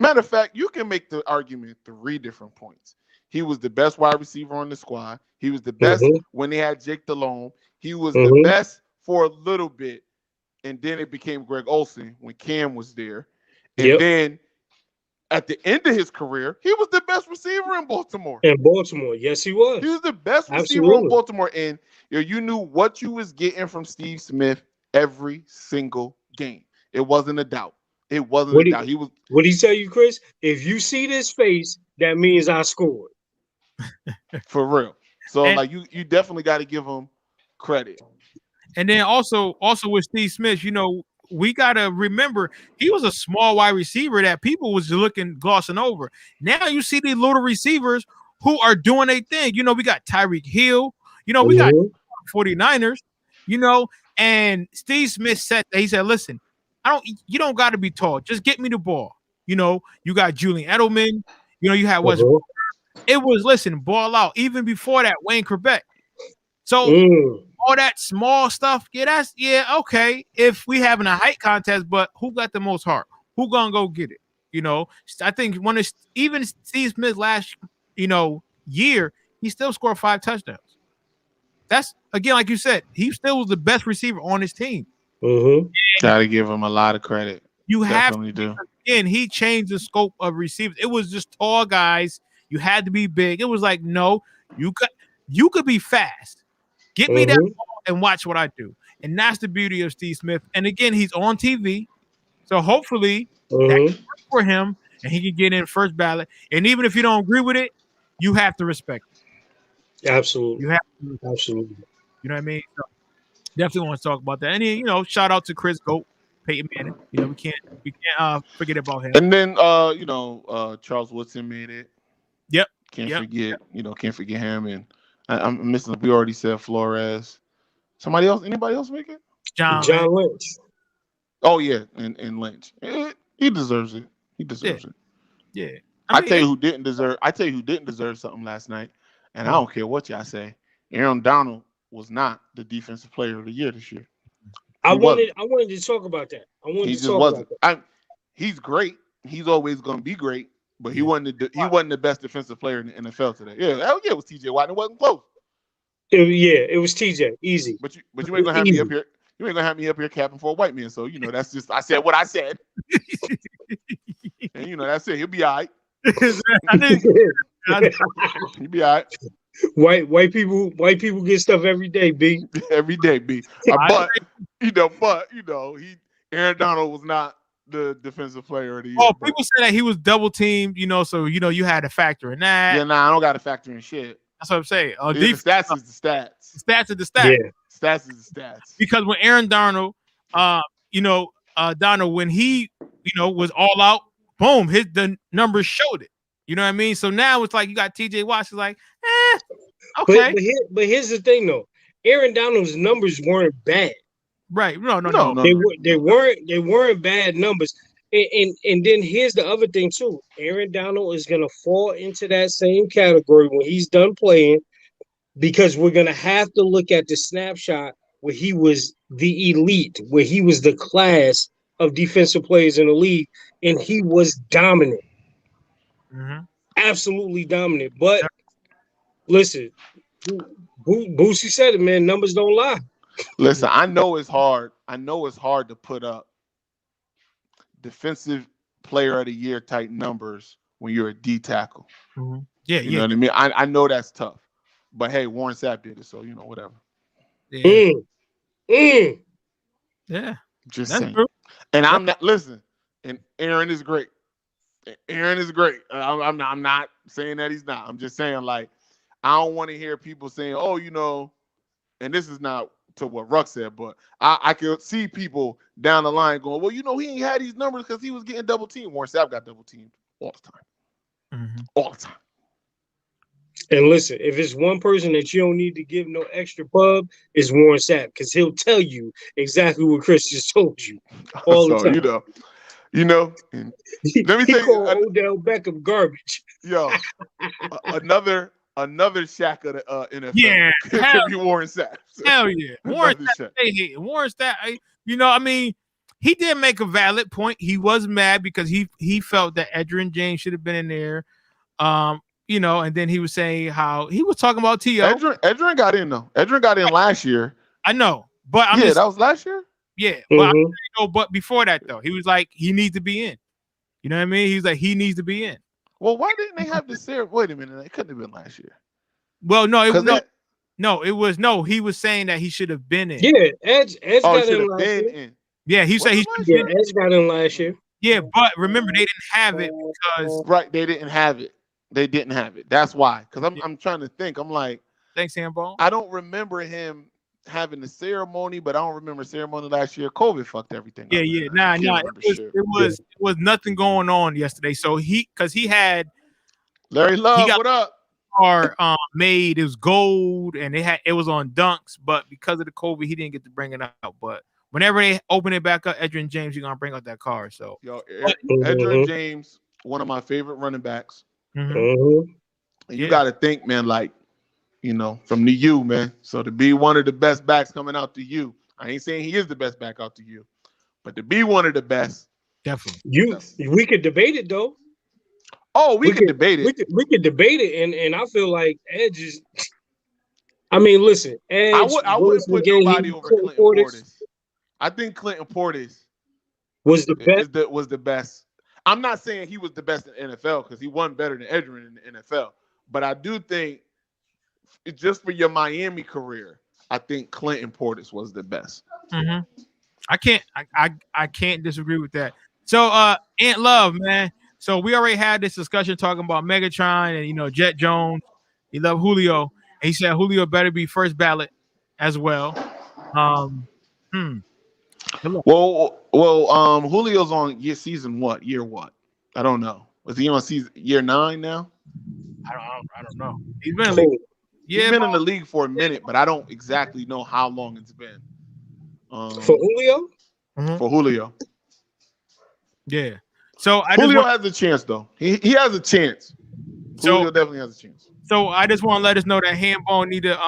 Matter of fact, you can make the argument 3 different points. He was the best wide receiver on the squad. He was the best when they had Jake Delhomme. He was the best for a little bit, and then it became Greg Olsen when Cam was there. And then at the end of his career, he was the best receiver in Baltimore. Yes, he was. He was the best receiver in Baltimore, and you knew what you was getting from Steve Smith every single game. It wasn't a doubt. It wasn't a doubt. He was. What did he tell you, Chris? If you see this face, that means I scored. For real. So like you definitely got to give him credit. And then also with Steve Smith, you know, we got to remember he was a small wide receiver that people was glossing over. Now you see these little receivers who are doing their thing. You know, we got Tyreek Hill. You know, we got 49ers, you know, and Steve Smith said that. He said, listen, you don't got to be tall. Just get me the ball. You know, you got Julian Edelman. You know, you had It was, listen, ball out. Even before that, Wayne Quebec. So all that small stuff, okay. If we having a height contest, but who got the most heart? Who gonna go get it? You know, I think when it's even Steve Smith last, year, he still scored 5 touchdowns. That's again, like you said, he still was the best receiver on his team. Gotta give him a lot of credit. You Definitely have to, do. again, he changed the scope of receivers. It was just tall guys. You had to be big. It was like, no, you could be fast. Get me that ball and watch what I do. And that's the beauty of Steve Smith. And again, he's on TV. So hopefully that can work for him and he can get in first ballot. And even if you don't agree with it, you have to respect it. Absolutely. You have to. Absolutely. You know what I mean? So definitely want to talk about that. And shout out to Chris Goat, Peyton Manning. We can't forget about him. And then Charles Woodson made it. Yep. Can't forget him. And I'm missing. We already said Flores. Somebody else? Anybody else make it? John Lynch. Oh yeah, and Lynch. He deserves it. He deserves it. Yeah. I tell you who didn't deserve something last night, and I don't care what y'all say. Aaron Donald was not the defensive player of the year this year. I wanted to talk about that. He's great. He's always going to be great, but he wasn't the best defensive player in the NFL today. Yeah, hell yeah, it was TJ Watt. It wasn't close. It was TJ. Easy. But you ain't gonna have me up here. You ain't gonna have me up here capping for a white man. So that's just I said what I said. And that's it. He'll be all right. He'll be all right. White people get stuff every day, B. Every day, B. Aaron Donald was not the defensive player of the year. Oh, people say that he was double teamed, so you had to factor in that. Yeah, I don't got to factor in shit. That's what I'm saying. The stats is the stats. The stats are the stats. Yeah. Stats is the stats. Because when Aaron Donald, Donald, when he, was all out, boom, the numbers showed it. You know what I mean? So now it's like you got TJ Watt. It's like, okay. But here's the thing, though. Aaron Donald's numbers weren't bad. Right? No. They weren't bad numbers. And then here's the other thing too. Aaron Donald is gonna fall into that same category when he's done playing, because we're gonna have to look at the snapshot where he was the elite, where he was the class of defensive players in the league, and he was dominant. Absolutely dominant. But listen, Boosie said it, man. Numbers don't lie. Listen, I know it's hard. To put up defensive player of the year type numbers when you're a D tackle. Yeah, you know what I mean? I know that's tough. But hey, Warren Sapp did it, so whatever. Yeah. Just that's saying. true. And I'm not and Aaron is great. Aaron is great. I'm not saying that he's not. I'm just saying, like, I don't want to hear people saying, and this is not to what Ruck said, but I could see people down the line going, well, he ain't had these numbers because he was getting double teamed. Warren Sapp got double teamed all the time. All the time. And listen, if it's one person that you don't need to give no extra pub, it's Warren Sapp, because he'll tell you exactly what Chris just told you all the time. Let me tell you, Odell Beckham garbage. Yo, another Shaq of the NFL. Yeah, could be Warren Sapp. Hell yeah, Warren Sapp. He did make a valid point. He was mad because he felt that Edgerrin James should have been in there. And then he was saying how he was talking about T.O. Edgerrin got in though. Edgerrin got in last year. I know, but that was last year. Yeah, but before that though, he was like he needs to be in. You know what I mean? He's like he needs to be in. Well, why didn't they have this there? Wait a minute, it couldn't have been last year. Well, he was saying that he should have been in. Yeah, Edge got in last year. Yeah, he said he should have been. Edge got in last year. Yeah, but remember they didn't have it because they didn't have it. They didn't have it. That's why. Because I'm trying to think. I'm like, thanks, Handball. I don't remember him having the ceremony, but I don't remember ceremony last year. COVID fucked everything up. Yeah. Nah. It was nothing going on yesterday. So he had Larry Love. What up? Car made. It was gold, and it was on Dunks, but because of the COVID, he didn't get to bring it out. But whenever they open it back up, Edgerrin James, you're gonna bring out that car. So Edgerrin James, one of my favorite running backs. Mm-hmm. And you got to think, man, like from the U, man. So to be one of the best backs coming out to U, I ain't saying he is the best back out to U, but to be one of the best, definitely. We could debate it though. Oh, we could debate it. We could debate it, and I feel like Edge is. I mean, listen, Edge. I wouldn't put nobody over Clinton Portis. I think Clinton Portis was the best. Was the best. I'm not saying he was the best in the NFL because he won better than Edgerrin in the NFL, but I do think just for your Miami career, I think Clinton Portis was the best. Mm-hmm. I can't disagree with that. So Ant Love, man. So we already had this discussion talking about Megatron and Jet Jones. He loved Julio. And he said Julio better be first ballot as well. Well, Julio's on season what? Year what? I don't know. Was he on year 9 now? I don't know. He's been in the league. Yeah, he's been in the league for a minute, but I don't exactly know how long it's been. For Julio? Mm-hmm. For Julio. Yeah. So Julio has a chance, though. He has a chance. Julio definitely has a chance. So I just want to let us know that Hambone need to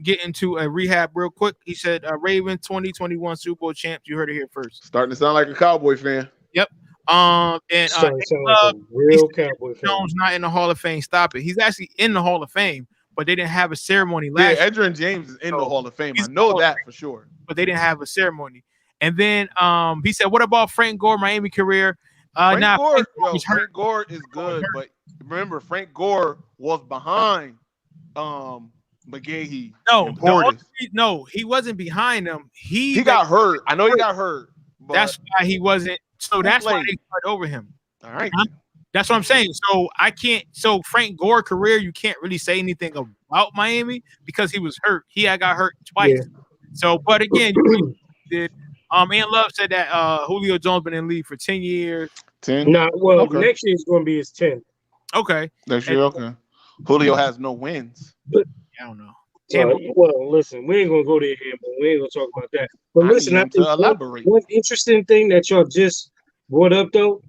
get into a rehab real quick. He said Ravens 2021 Super Bowl champs. You heard it here first. Starting to sound like a Cowboy fan. Yep. And like a real Cowboy fan. Jones not in the Hall of Fame. Stop it. He's actually in the Hall of Fame, but they didn't have a ceremony last year. Edgerrin James is in the Hall of Fame. I know that for sure. But they didn't have a ceremony. And then he said, "What about Frank Gore Miami career?" Frank Gore is good, but remember Frank Gore was behind McGahee. No, he wasn't behind him. He got hurt. I know he got hurt. But that's why he wasn't. So that's why they started over him. All right. That's what I'm saying. So I can't. So Frank Gore career, you can't really say anything about Miami because he was hurt. He got hurt twice. Yeah. So, but again, you did. Ant Love said that Julio Jones been in the league for 10 years. 10? Nah, well, next year is going to be his 10. Okay. Next year, okay. Julio has no wins. But, I don't know. Well, listen, we ain't going to go there here, but we ain't going to talk about that. But listen, I think elaborate. One interesting thing that y'all just brought up, though,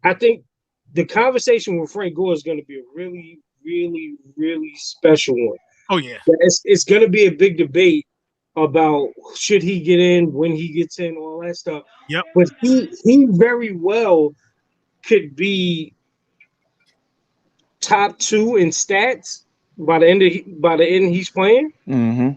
I think the conversation with Frank Gore is going to be a really, really, really special one. Oh, yeah. It's going to be a big debate about should he get in, when he gets in, all that stuff. Yep. But he very well could be top 2 in stats by the end he's playing. Mm-hmm.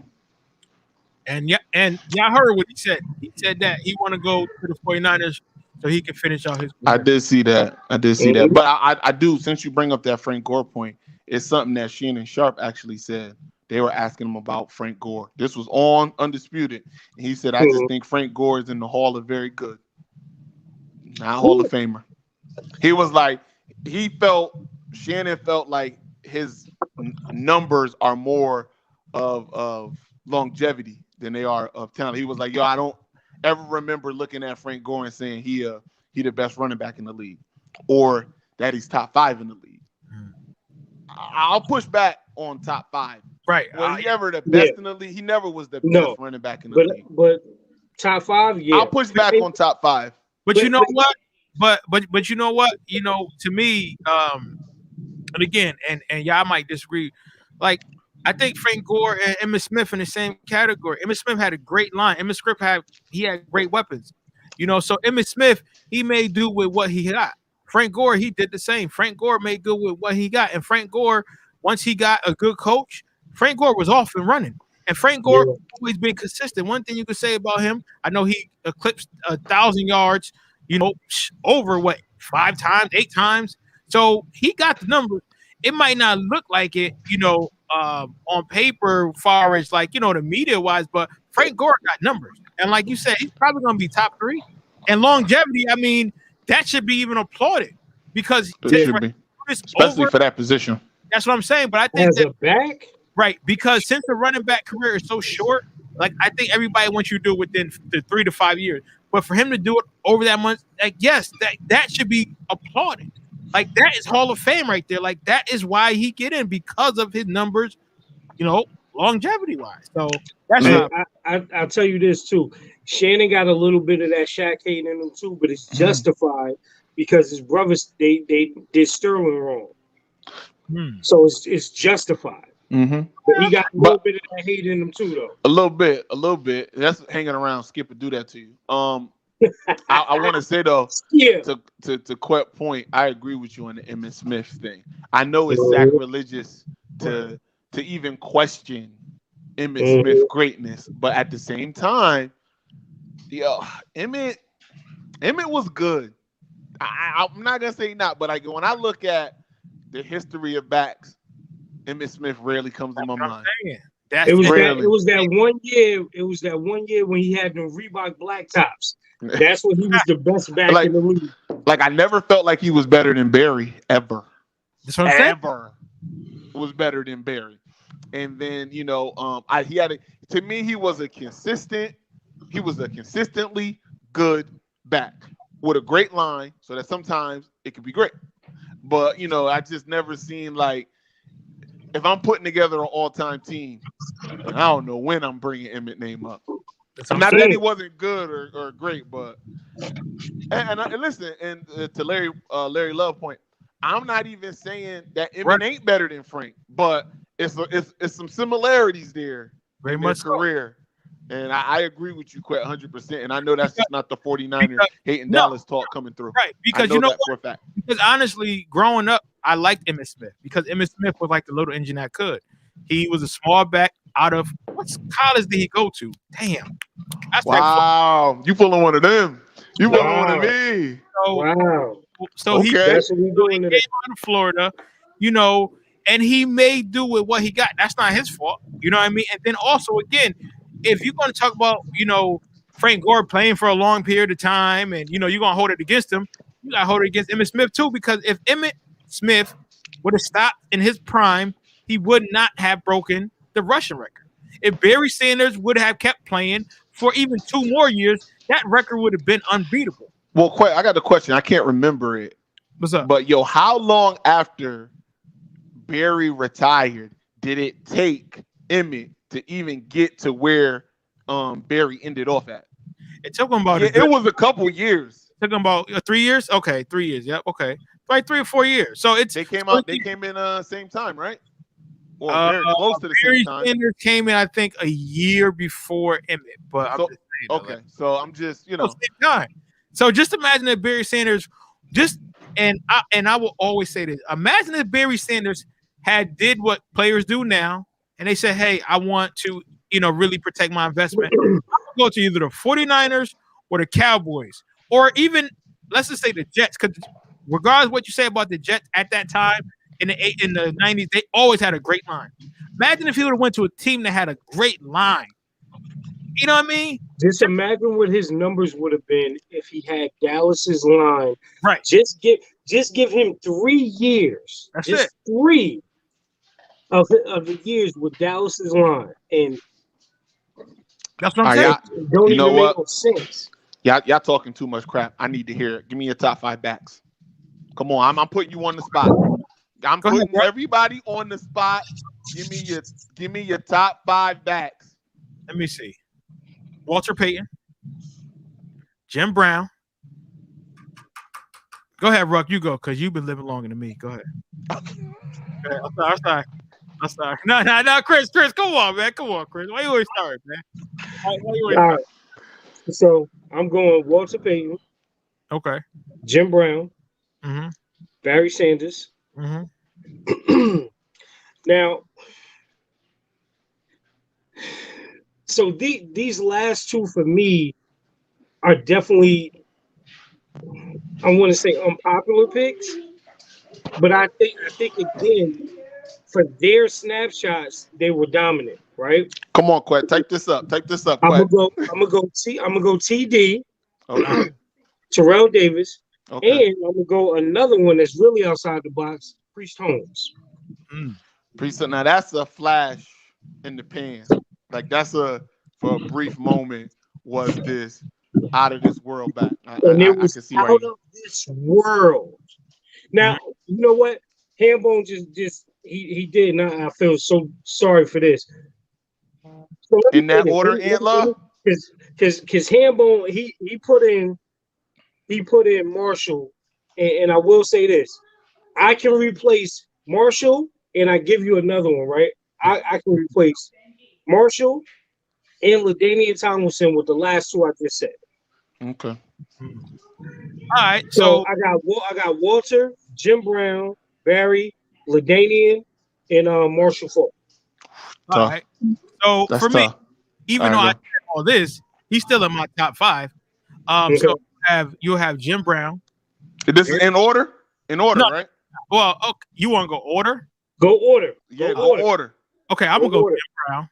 And y'all heard what he said. He said that he want to go to the 49ers so he can finish out his career. I did see that. But I do, since you bring up that Frank Gore point, it's something that Shannon Sharp actually said. They were asking him about Frank Gore. This was on Undisputed. And he said, I just think Frank Gore is in the Hall of Very Good. Not Hall of Famer. He was like, Shannon felt like his numbers are more of longevity than they are of talent. He was like, I don't ever remember looking at Frank Gore and saying he the best running back in the league or that he's top 5 in the league. I'll push back on top 5. Right. Was he ever the best in the league? He never was the best running back in the league. But top 5, yeah. I'll push back on top 5. But you know what? But you know what? To me, and again, and y'all might disagree. Like, I think Frank Gore and Emmitt Smith in the same category. Emmitt Smith had a great line. Emmitt Smith had great weapons. So Emmitt Smith, he made do with what he got. Frank Gore, he did the same. Frank Gore made good with what he got. And Frank Gore, once he got a good coach, Frank Gore was off and running. And Frank Gore always been consistent. One thing you could say about him, I know he eclipsed 1,000 yards, over 5 times, 8 times. So he got the numbers. It might not look like it, on paper, far as the media wise, but Frank Gore got numbers. And like you said, he's probably going to be top 3. And longevity, I mean, that should be even applauded because especially for that position. That's what I'm saying. But I think as a back, right? Because since the running back career is so short, I think everybody wants you to do it within the 3 to 5 years. But for him to do it over that month, yes, that should be applauded. That is Hall of Fame right there. That is why he get in because of his numbers, longevity wise. So that's I'll tell you this too. Shannon got a little bit of that Shaq hate in him too, but it's justified because his brothers they did Sterling wrong. So it's justified. But he got a little bit of that hate in him too, though. A little bit. That's hanging around. Skip would do that to you. I want to say though, to Quet's point, I agree with you on the Emmitt Smith thing. I know it's sacrilegious to even question Emmitt Smith's greatness, but at the same time, Emmitt was good. I'm not gonna say not, but like when I look at the history of backs, Emmitt Smith rarely comes to my mind. It was that one year. It was that one year when he had the Reebok black tops. That's when he was the best back in the league. Like I never felt like he was better than Barry ever. That's what I'm saying. Ever was better than Barry. And then he had to me he was a consistently good back with a great line, so that sometimes it could be great. But I just never seen like if I'm putting together an all-time team, I don't know when I'm bringing Emmitt name up. Not that he wasn't good or great, but and listen, and to Larry Love point, I'm not even saying that Emmitt ain't better than Frank, but it's some similarities there very in much their career. And I agree with you quite 100%. And I know that's just not the 49ers hating Dallas talk coming through. Right, because I know that for a fact. Because honestly, growing up, I liked Emmitt Smith because Emmitt Smith was like the little engine that could. He was a small back out of what college did he go to? Damn. That's wow. You pulling one of them. You pulling one of me. So he came out of Florida, and he may do with what he got. That's not his fault. You know what I mean? And then also, again, if you're going to talk about, Frank Gore playing for a long period of time and, you're going to hold it against him, you got to hold it against Emmitt Smith too, because if Emmitt Smith would have stopped in his prime, he would not have broken the rushing record. If Barry Sanders would have kept playing for even 2 more years, that record would have been unbeatable. Well, I got a question. I can't remember it. What's up? But, how long after Barry retired did it take Emmitt to even get to where Barry ended off at? It took him about it was a couple years. It took him about 3 years. Okay, 3 years. Yep. Okay, like 3 or 4 years. So they came in same time, right? Or very close to the same time. Barry Sanders came in, I think, a year before Emmitt. But I'm just saying, so I'm just same time. So just imagine that Barry Sanders and I will always say this: imagine if Barry Sanders did what players do now, and they said, "Hey, I want to, really protect my investment. I'm gonna go to either the 49ers or the Cowboys, or even let's just say the Jets." Because regardless of what you say about the Jets at that time in the 90s, they always had a great line. Imagine if he would have went to a team that had a great line. You know what I mean? Just imagine what his numbers would have been if he had Dallas's line. Right. Just give him 3 years. That's just it. 3 of the years with Dallas's line, and that's what I'm saying. Don't even make no sense. Y'all talking too much crap. I need to hear it. Give me your top 5 backs. Come on, I'm putting you on the spot. I'm putting everybody on the spot. Give me your top 5 backs. Let me see. Walter Payton, Jim Brown. Go ahead, Ruck. You go, because you've been living longer than me. Go ahead. I'm sorry. No, Chris, come on, man. Come on, Chris. Why you always start, man? All right. So I'm going Walter Payton. Okay. Jim Brown. Mm-hmm. Barry Sanders. Mm-hmm. Now, so these last 2 for me are definitely, I want to say, unpopular picks, but I think again, for their snapshots, they were dominant, right? Come on, Quet. Take this up. Quet. I'm gonna go TD. Okay. Terrell Davis. Okay. And I'm gonna go another one that's really outside the box, Priest Holmes. Priest, now that's a flash in the pan. Like for a brief moment was this out of this world back. It was out of this world. Now, you know what? Hambone just he did, and I feel so sorry for this. So in that order, Ant Love? Because Hambone, he put in Marshall, and I will say this. I can replace Marshall, and I give you another one, right? I can replace Marshall and LaDainian Tomlinson with the last two I just said. Okay. All right. So So I got Walter, Jim Brown, Barry, LaDainian, and Marshall Falk. all Tough. right. So That's for me, tough. even though All I right, said all this, he's still in my top 5. Okay. So you'll have Jim Brown. this is in order. In order, No, right? well, okay, you want to go order? Go order. Yeah, go order. Okay, I'm Go gonna go order. Jim Brown.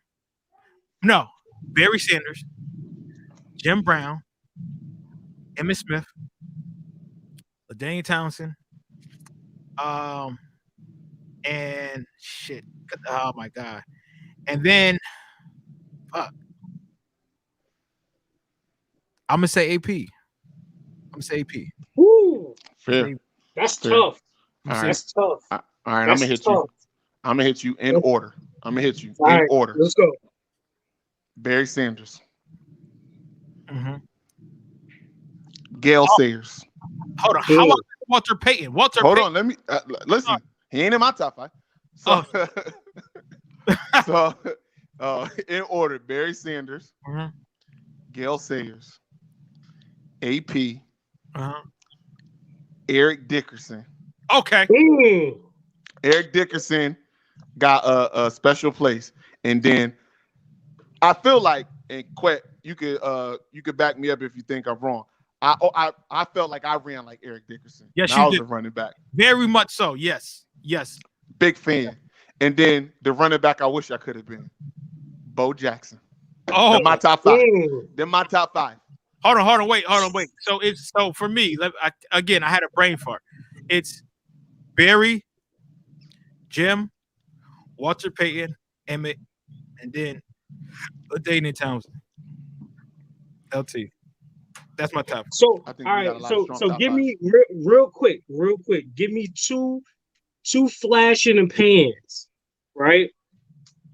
No, Barry Sanders, Jim Brown, Emmitt Smith, LaDainian Townsend, and shit. Oh my god. And then I'm gonna say AP. Woo, Fair. that's Fair. tough. All right. That's tough. All right, I'm That's gonna hit tough. you. I'm gonna hit you in order. I'm gonna hit you All in right, order. let's go. Barry Sanders, Mm-hmm. Gail Sayers. Hold on. How about Walter Payton? Walter Hold Payton. on, let me listen. He ain't in my top 5. So, in order: Barry Sanders, Mhm. Gail Sayers, AP, Uh-huh. Eric Dickerson. Okay. Eric Dickerson got a special place, and then I feel like, and Quet, you could back me up if you think I'm wrong. I felt like I ran like Eric Dickerson. Yes, and you I was did. a running back. Very much so. Yes. Big fan. And then the running back I wish I could have been, Bo Jackson. Oh, They're my top 5. They're my top 5. Hold on, wait. So for me, I had a brain fart. It's Barry, Jim, Walter Payton, Emmett, and then LaDainian Townsend. LT. That's my top. So I think all we got right, a lot of strong so top give 5s. me real quick. Give me two flash in the pans, right?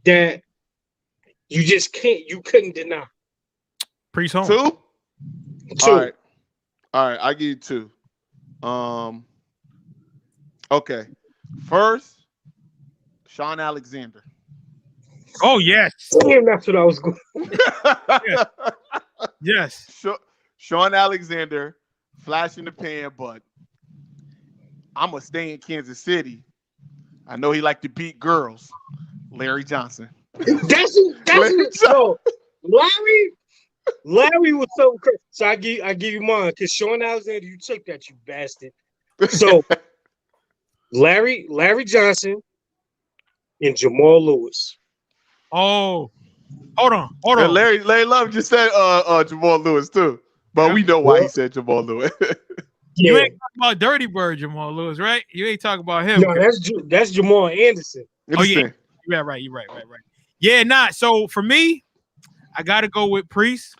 That you just you couldn't deny. Priest home. 2? Two. All right, I give you 2. Okay. First, Sean Alexander. Oh yes. Damn, that's what I was going. Yes. Sean Alexander, flash in the pan, but I'm gonna stay in Kansas City. I know he like to beat girls. Larry Johnson. That's so Larry was so crazy. So I give you mine because Sean Alexander, you took that, you bastard. So Larry Johnson and Jamal Lewis. Oh, hold on. And Larry Love just said Jamal Lewis too, but we know why he said Jamal Lewis. You ain't talking about Dirty Bird Jamal Lewis, right? You ain't talking about him. No, that's Jamal Anderson. Oh yeah, you're right. Yeah, nah. So for me, I gotta go with Priest.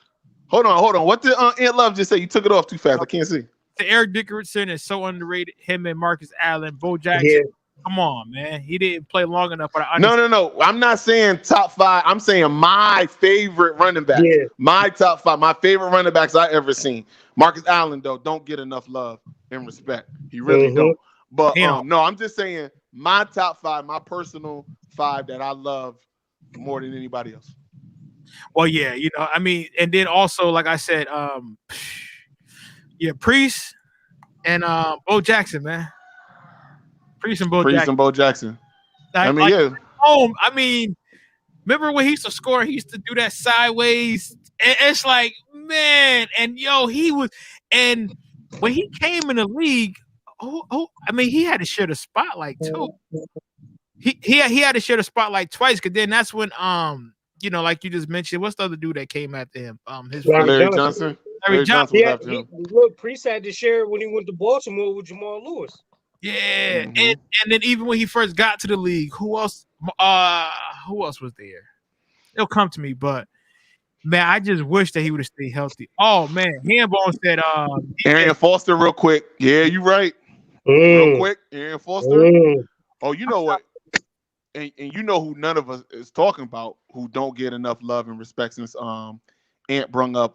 Hold on. What did Aunt Love just say? You took it off too fast. I can't see. The Eric Dickerson is so underrated. Him and Marcus Allen, Bo Jackson. Yeah. Come on, man. He didn't play long enough. But No. I'm not saying top 5. I'm saying my favorite running back. Yeah. My top 5. My favorite running backs I ever seen. Marcus Allen though don't get enough love and respect. He really don't. But no, I'm just saying my top 5. My personal 5 that I love more than anybody else. Well, yeah, I mean, and then also, like I said, Priest and Bo Jackson, man. Priest and Bo Jackson. Like, I mean, yeah. I mean, remember when he used to score? He used to do that sideways. And it's like, man, and he was, and when he came in the league, I mean, he had to share the spotlight too. He had to share the spotlight twice, because then that's when like you just mentioned, what's the other dude that came after him? Larry Johnson. Larry Johnson was after him. Look, Priest had to share it when he went to Baltimore with Jamal Lewis. Yeah, and then even when he first got to the league, who else was there? It'll come to me, but man, I just wish that he would have stayed healthy. Oh man, Hambone said Arian Foster, real quick. Yeah, you right. Real quick, Arian Foster. Oh, you know what? And you know who none of us is talking about, who don't get enough love and respect since Ant brung up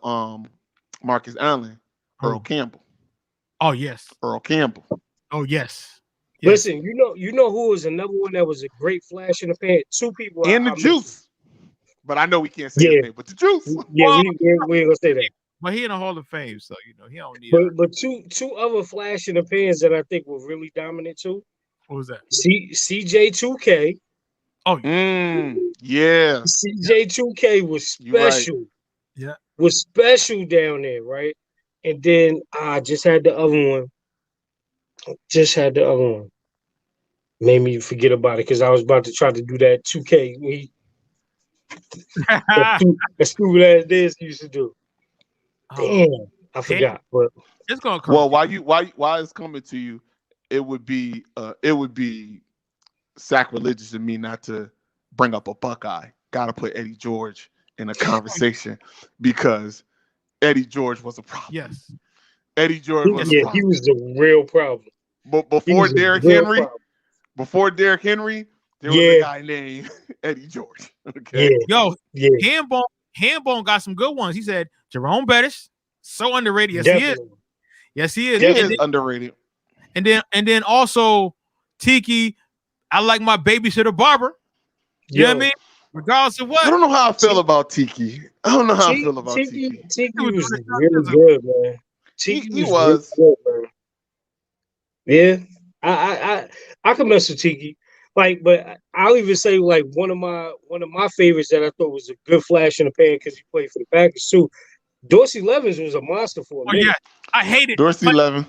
Marcus Allen, Earl Campbell. Oh yes. Earl Campbell. Oh yes. Yes. Listen, you know who was another one that was a great flash in the pan? Two people. And the I mentioned. juice. But I know we can't say Yeah, his name, but the juice. yeah, Well, we ain't gonna say that. but he in the Hall of Fame, so he don't need. But two other flash in the pans that I think were really dominant too. What was that? CJ2K. Oh, Yeah. CJ2K was You're right. special. yeah. Was special down there, right? And then I just had the other one. Just had the other one. Made me forget about it because I was about to try to do that 2K. That stupid ass dance he used to do. Damn, I forgot. But it's gonna come. Well, why it's coming to you, it would be sacrilegious of me not to bring up a Buckeye. Gotta put Eddie George in a conversation because Eddie George was a problem. Yes. Eddie George was a problem. he was the real problem. But before Derrick Henry, there was a guy named Eddie George. Okay. Yo, Hambone got some good ones. He said Jerome Bettis, so underrated. Yes, Definitely. he is. Yes, he is. He is underrated. And then also Tiki. I like my babysitter Barber. You know what I mean? Regardless of what. I don't know how I feel about Tiki. I don't know how I feel about Tiki. Tiki was really good, man. He was. Really good, man. Yeah, I can mess with Tiki. Like, but I'll even say like one of my favorites that I thought was a good flash in the pan because he played for the Packers too. Dorsey Levens was a monster for a minute. Yeah, I hated Dorsey Levens.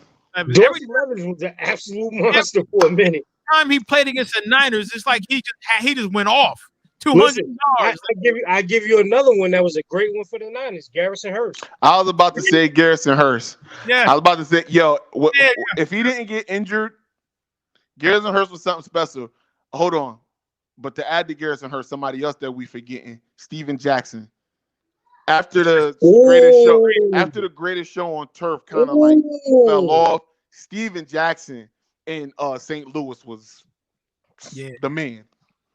Dorsey Levens was an absolute monster for a minute. Time he played against the Niners, it's like he just went off 200 yards. I give you another one that was a great one for the Niners, Garrison Hurst. I was about to say Garrison Hurst. Yeah, I was about to say, if he didn't get injured, Garrison Hurst was something special. Hold on, but to add to Garrison Hurst, somebody else that we forgetting, Steven Jackson. After the greatest show on turf kind of like fell off, Steven Jackson in St. Louis was the man.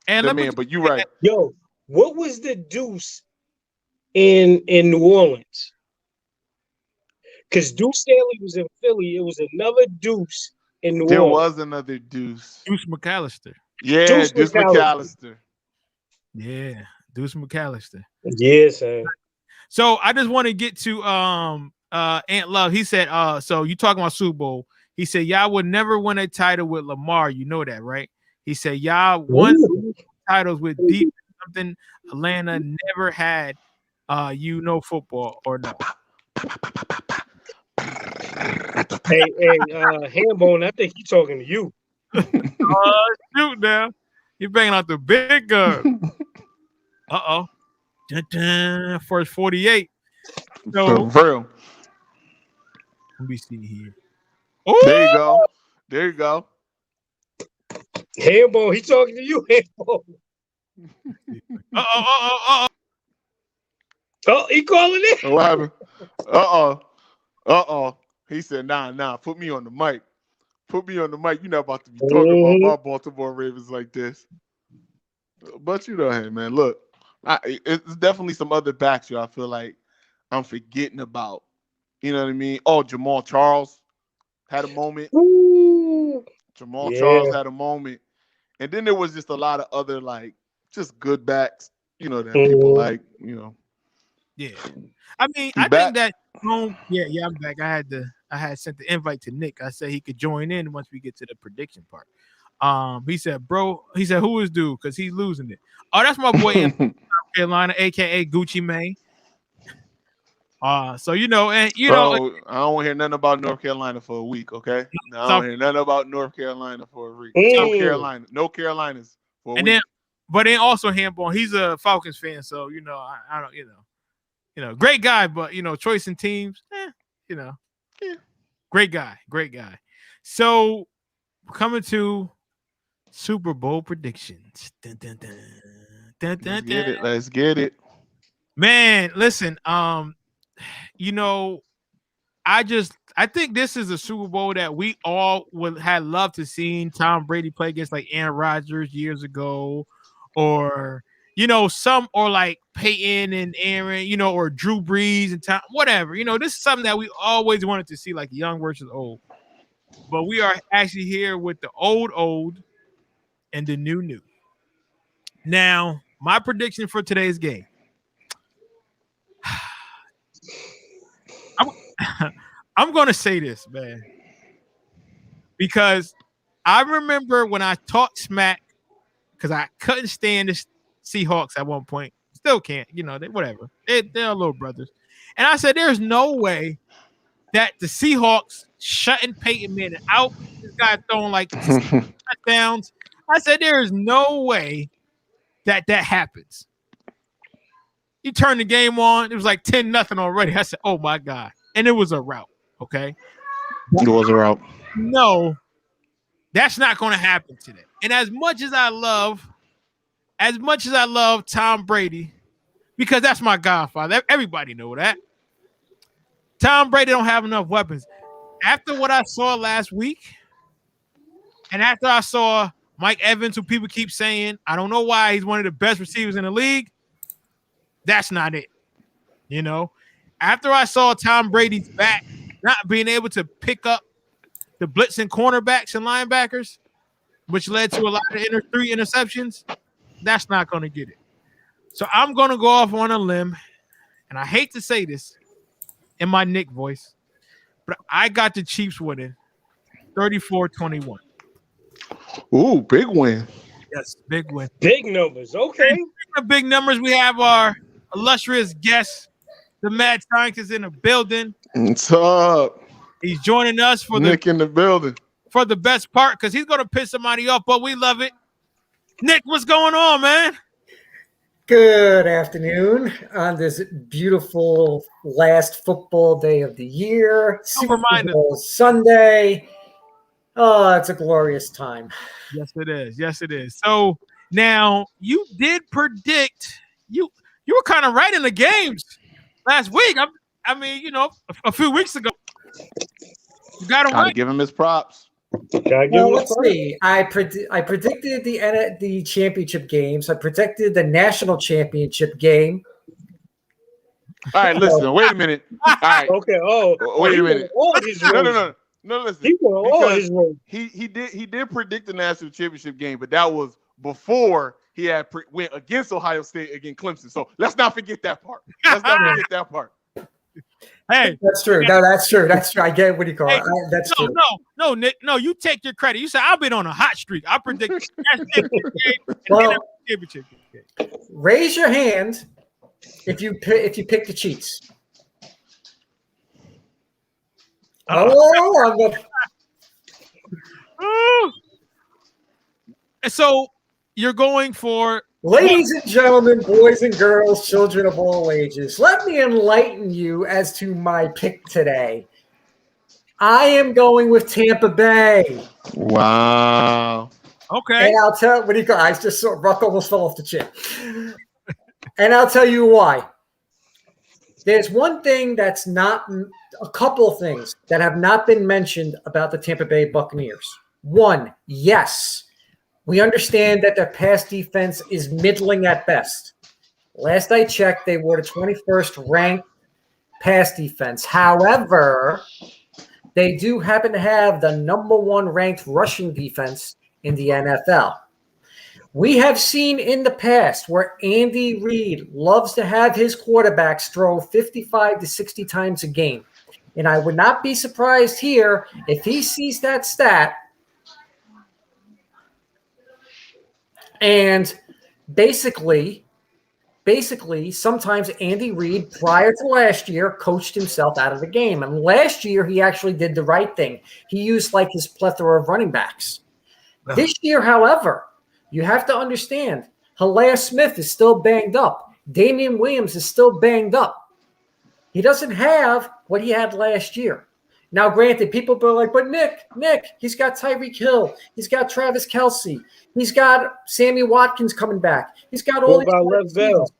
And but you're right. Yo, what was the deuce in New Orleans? Because Deuce Stanley was in Philly. It was another deuce in New Orleans. There was another deuce. Deuce McAllister. Yeah, Deuce McAllister. Yeah, Deuce McAllister. Yes, sir. So I just want to get to Ant Love. He said, so you talking about Super Bowl. He said, y'all would never win a title with Lamar. You know that, right? He said, y'all won titles with deep something Atlanta never had. Football or no? Hey, Hambone, I think he's talking to you. Shoot now. You're banging out the big gun. Uh-oh. First 48. So, for real. Let me see here. Ooh! There you go. Hambone, he talking to you, Hambone. Oh, he calling it. What happened? Uh-oh. He said, nah, put me on the mic. Put me on the mic. You're not about to be talking about my Baltimore Ravens like this. But hey, man, look. It's definitely some other backs I feel like I'm forgetting about. You know what I mean? Oh, Jamal Charles had a moment. Charles had a moment. And then there was just a lot of other, like, just good backs, that people like, Yeah. I mean, I think that I'm back. I had sent the invite to Nick. I said he could join in once we get to the prediction part. He said, who is dude? Because he's losing it. Oh, that's my boy in South Carolina, aka Gucci Mane. I don't want to hear nothing about North Carolina for a week, okay? No, I don't hear nothing about North Carolina for a week. No Carolinas for a week. But then also Hambone, he's a Falcons fan, so I don't, great guy, but choice in teams, great guy. So coming to Super Bowl predictions. Dun, dun, dun. Dun, dun, dun. Let's get it. Man, listen, I think this is a Super Bowl that we all would have loved to see Tom Brady play against like Aaron Rodgers years ago, or or like Peyton and Aaron, or Drew Brees and Tom, whatever. This is something that we always wanted to see, like young versus old. but we are actually here with the old and the new. Now, my prediction for today's game. I'm going to say this, man, because I remember when I talked smack because I couldn't stand the Seahawks at one point. Still can't, whatever. They're little brothers. And I said, there's no way that the Seahawks shutting Peyton Manning out. This guy throwing like touchdowns. I said, there is no way that happens. You turn the game on. It was like 10-0 already. I said, oh, my God. And it was a rout, okay? It was a route. No, that's not going to happen today. And as much as I love Tom Brady, because that's my godfather, everybody know that. Tom Brady don't have enough weapons. After what I saw last week, and after I saw Mike Evans, who people keep saying, I don't know why he's one of the best receivers in the league, that's not it. After I saw Tom Brady's back, not being able to pick up the blitzing cornerbacks and linebackers, which led to a lot of 3 interceptions, that's not going to get it. So I'm going to go off on a limb, and I hate to say this in my Nick voice, but I got the Chiefs winning 34-21. Ooh, big win. Yes, big win. Big numbers. Okay. The big numbers, we have our illustrious guest, the mad scientist in the building. What's up? He's joining us for Nick in the building. For the best part, because he's going to piss somebody off, but we love it. Nick, what's going on, man? Good afternoon on this beautiful last football day of the year. Super Bowl Sunday. Oh, it's a glorious time. Yes, it is. Yes, it is. So now you did predict you were kind of right in the games last week. I mean, a few weeks ago. You got him right. Give him his props. Well, let's see. I predicted the championship games. I predicted the national championship game. All right, listen. Wait a minute. All right. Okay. Oh, wait a minute. No. Listen. He did predict the national championship game, but that was before he had went against Ohio State against Clemson. So let's not forget that part. Hey, that's true. No, that's true. That's true. I get what you call it. That's true. No, Nick. No, you take your credit. You said I've been on a hot streak. I predict championship game. Raise your hand if you pick the Chiefs. So you're going for. Ladies and gentlemen, boys and girls, children of all ages, let me enlighten you as to my pick today. I am going with Tampa Bay. Wow. Okay. And I'll tell what do you call? I just saw Ruck almost fell off the chair. And I'll tell you why. There's one thing that's not a couple of things that have not been mentioned about the Tampa Bay Buccaneers. One, yes. We understand that their pass defense is middling at best. Last I checked, they were the 21st ranked pass defense. However, they do happen to have the number 1 ranked rushing defense in the NFL. We have seen in the past where Andy Reid loves to have his quarterbacks throw 55 to 60 times a game. And I would not be surprised here if he sees that stat. And basically, sometimes Andy Reid, prior to last year, coached himself out of the game. And last year, he actually did the right thing. He used like his plethora of running backs. This year, however, you have to understand, Hilaire Smith is still banged up. Damian Williams is still banged up. He doesn't have what he had last year. Now, granted, people are like, but Nick, he's got Tyreek Hill. He's got Travis Kelce. He's got Sammy Watkins coming back. He's got all these.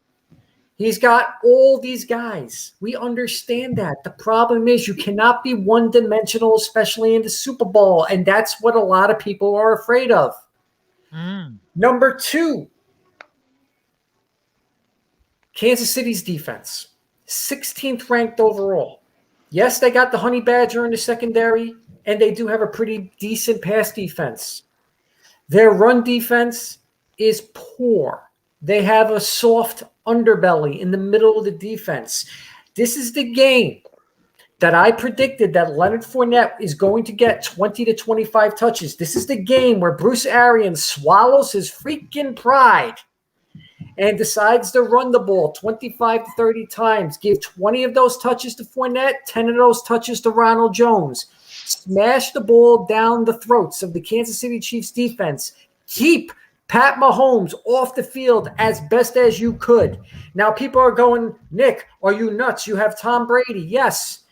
He's got all these guys. We understand that. The problem is you cannot be one-dimensional, especially in the Super Bowl, and that's what a lot of people are afraid of. Number 2, Kansas City's defense, 16th ranked overall. Yes, they got the Honey Badger in the secondary, and they do have a pretty decent pass defense. Their run defense is poor. They have a soft underbelly in the middle of the defense. This is the game that I predicted that Leonard Fournette is going to get 20 to 25 touches. This is the game where Bruce Arians swallows his freaking pride and decides to run the ball 25 to 30 times. Give 20 of those touches to Fournette, 10 of those touches to Ronald Jones. Smash the ball down the throats of the Kansas City Chiefs defense. Keep Pat Mahomes off the field as best as you could. Now, people are going, Nick, are you nuts? You have Tom Brady. Yes.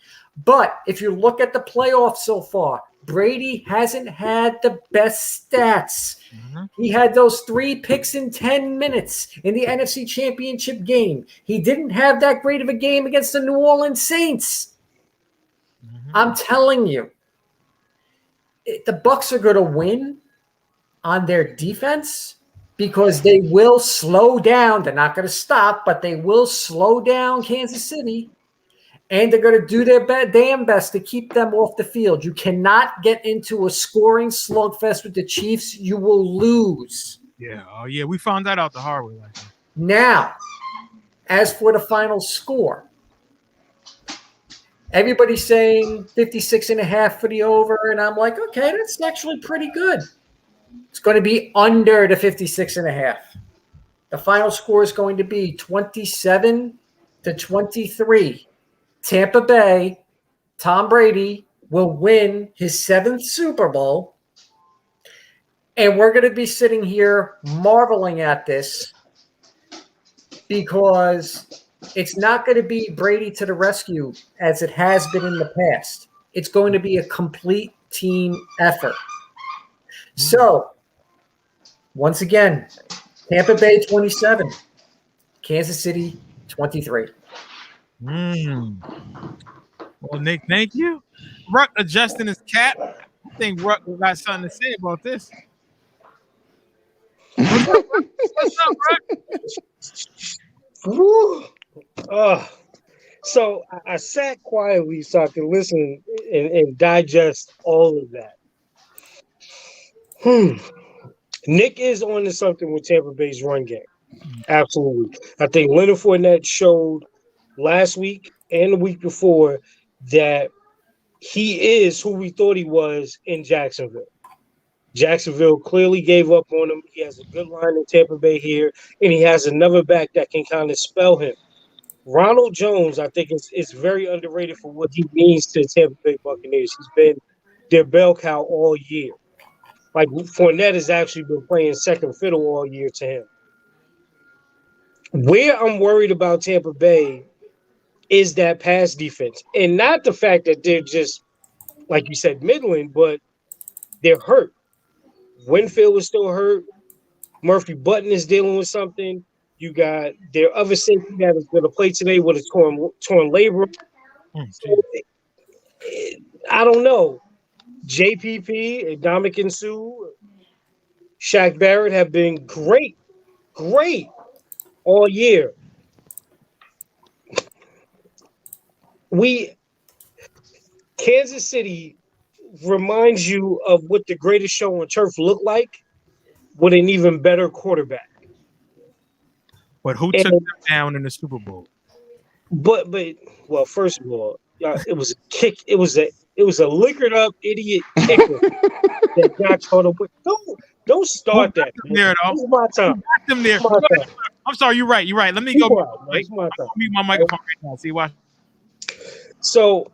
But if you look at the playoffs so far, Brady hasn't had the best stats. He had those 3 picks in 10 minutes in the NFC Championship game. He didn't have that great of a game against the New Orleans Saints. I'm telling you, the Bucs are going to win on their defense because they will slow down. They're not going to stop, but they will slow down Kansas City. And they're going to do their damn best to keep them off the field. You cannot get into a scoring slugfest with the Chiefs. You will lose. Yeah. Oh, yeah. We found that out the hard way. Now, as for the final score, everybody's saying 56.5 for the over. And I'm like, okay, that's actually pretty good. It's going to be under the 56.5. The final score is going to be 27 to 23. Tampa Bay, Tom Brady will win his 7th Super Bowl. And we're going to be sitting here marveling at this because it's not going to be Brady to the rescue as it has been in the past. It's going to be a complete team effort. So, once again, Tampa Bay 27, Kansas City 23. Well, Nick, thank you. Ruck adjusting his cap. I think Ruck got something to say about this. What's up, Ruck? So I sat quietly so I could listen and digest all of that. Nick is on to something with Tampa Bay's run game. Absolutely. I think Leonard Fournette showed last week and the week before that he is who we thought he was in Jacksonville. Jacksonville clearly gave up on him. He has a good line in Tampa Bay here, and he has another back that can kind of spell him. Ronald Jones, I think, is very underrated for what he means to the Tampa Bay Buccaneers. He's been their bell cow all year. Like, Fournette has actually been playing second fiddle all year to him. Where I'm worried about Tampa Bay is that pass defense. And not the fact that they're just, like you said, middling, but they're hurt. Winfield is still hurt. Murphy Button is dealing with something. You got their other safety that is going to play today with a torn labrum. So, I don't know. JPP, Ndamukong Suh, Shaq Barrett have been great all year. Kansas City reminds you of what the greatest show on turf looked like with an even better quarterback. But who took them down in the Super Bowl? But well, first of all, it was a kick. It was a liquored up idiot kicker that got caught up with. Don't start that. There, it's my time. Them there. I'm sorry, you're right. Let me go. It's my time. Mute my microphone right now. See why? So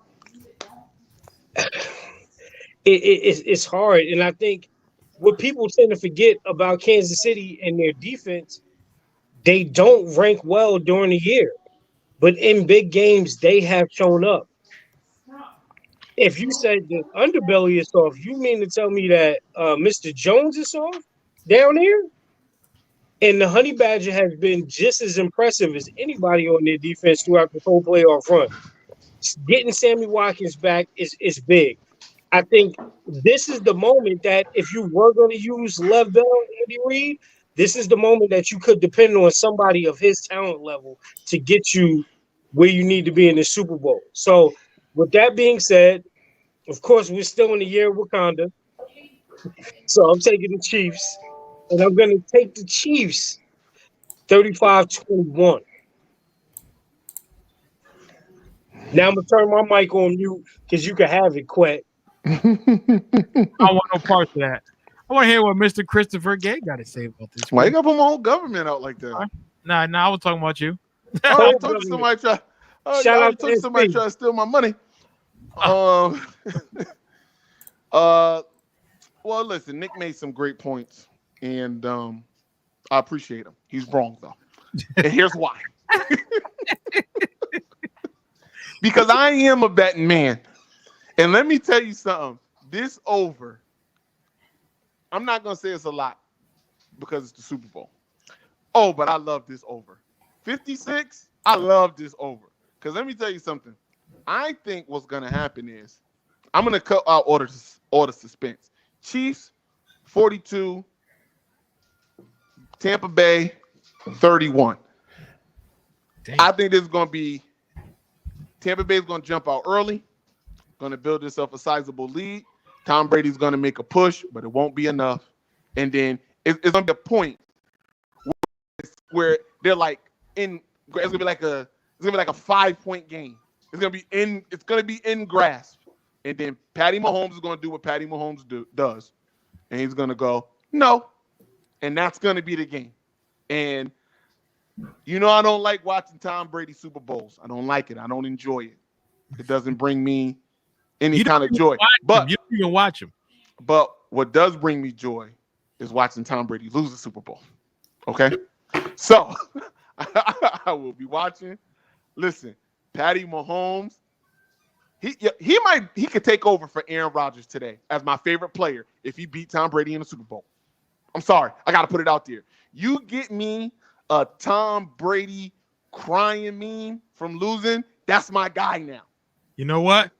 it's hard, and I think what people tend to forget about Kansas City and their defense, they don't rank well during the year, but in big games they have shown up. If you said the underbelly is soft, you mean to tell me that Mr. Jones is soft down there? And the Honey Badger has been just as impressive as anybody on their defense throughout the whole playoff run. Getting Sammy Watkins back is big. I think this is the moment that if you were going to use Lev Bell and Andy Reid, this is the moment that you could depend on somebody of his talent level to get you where you need to be in the Super Bowl. So with that being said, Of course, we're still in the year of Wakanda. So I'm taking the Chiefs. And I'm going to take the Chiefs 35-21. Now I'm going to turn my mic on mute because you can have it, Quet. I don't want no parts of that. I want to hear what Mr. Christopher Gay got to say about this. Why you got to put my whole government out like that? Nah, I was talking about you. I told you somebody try. Shout out to somebody SP. try to steal my money. Well, listen, Nick made some great points, and I appreciate him. He's wrong though, and here's why. Because I am a betting man, and let me tell you something. This over. I'm not gonna say it's a lot because it's the Super Bowl. Oh, but I love this over. 56. I love this over. Because let me tell you something. I think what's going to happen is I'm going to cut out order suspense. Chiefs, 42. Tampa Bay, 31. Dang. I think this is going to be Tampa Bay is going to jump out early, going to build itself a sizable lead. Tom Brady's going to make a push, but it won't be enough. And then it's going to be a point where they're like it's gonna be like a 5-point game. It's gonna be in grasp, and then Patty Mahomes is gonna do what Patty Mahomes does, and he's gonna go no, and that's gonna be the game. And I don't like watching Tom Brady Super Bowls. I don't like it. I don't enjoy it. It doesn't bring me any kind of joy. But you don't even watch him. But what does bring me joy is watching Tom Brady lose the Super Bowl. Okay. So I will be watching. Listen, Patty Mahomes, he could take over for Aaron Rodgers today as my favorite player if he beat Tom Brady in the Super Bowl. I'm sorry, I got to put it out there. You get me a Tom Brady crying meme from losing, that's my guy now. You know what?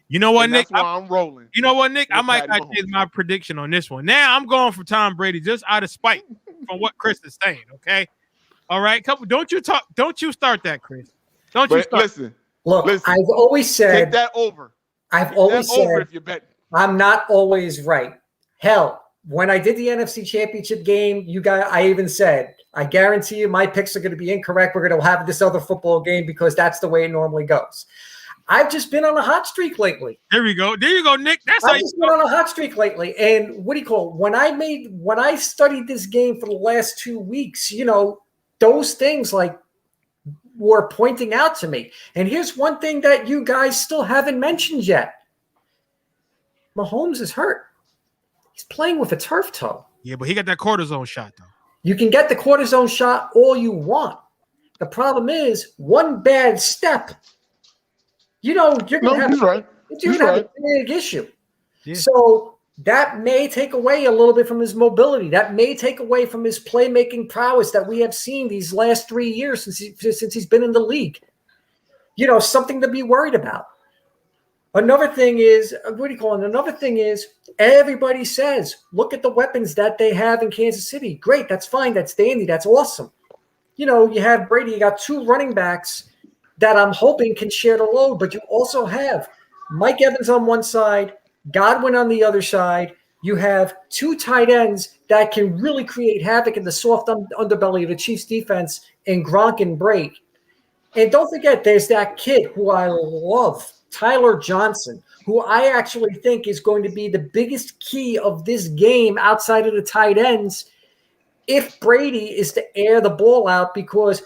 Nick? That's why I'm rolling. You know what, Nick? I might change my prediction on this one. Now I'm going for Tom Brady just out of spite from what Chris is saying. Okay, all right. Don't you start that, Chris? Don't you start? Listen. I've always said take that over. I've always said over if you bet. I'm not always right. Hell, when I did the NFC Championship game, I even said, I guarantee you my picks are going to be incorrect. We're going to have this other football game because that's the way it normally goes. I've just been on a hot streak lately. There we go. There you go, Nick. I've just been on a hot streak lately. And what do you call it? When I studied this game for the last 2 weeks, those things like were pointing out to me. And here's one thing that you guys still haven't mentioned yet. Mahomes is hurt. He's playing with a turf toe. Yeah, but he got that cortisone shot, though. You can get the cortisone shot all you want. The problem is one bad step. You're going to have a big issue. Yeah. So that may take away a little bit from his mobility. That may take away from his playmaking prowess that we have seen these last 3 years since he's been in the league. Something to be worried about. Another thing is, Another thing is everybody says, look at the weapons that they have in Kansas City. Great. That's fine. That's dandy. That's awesome. You have Brady. You got 2 running backs that I'm hoping can share the load, but you also have Mike Evans on one side, Godwin on the other side. You have 2 tight ends that can really create havoc in the soft underbelly of the Chiefs defense in Gronk and Brake. And don't forget, there's that kid who I love, Tyler Johnson, who I actually think is going to be the biggest key of this game outside of the tight ends if Brady is to air the ball out, because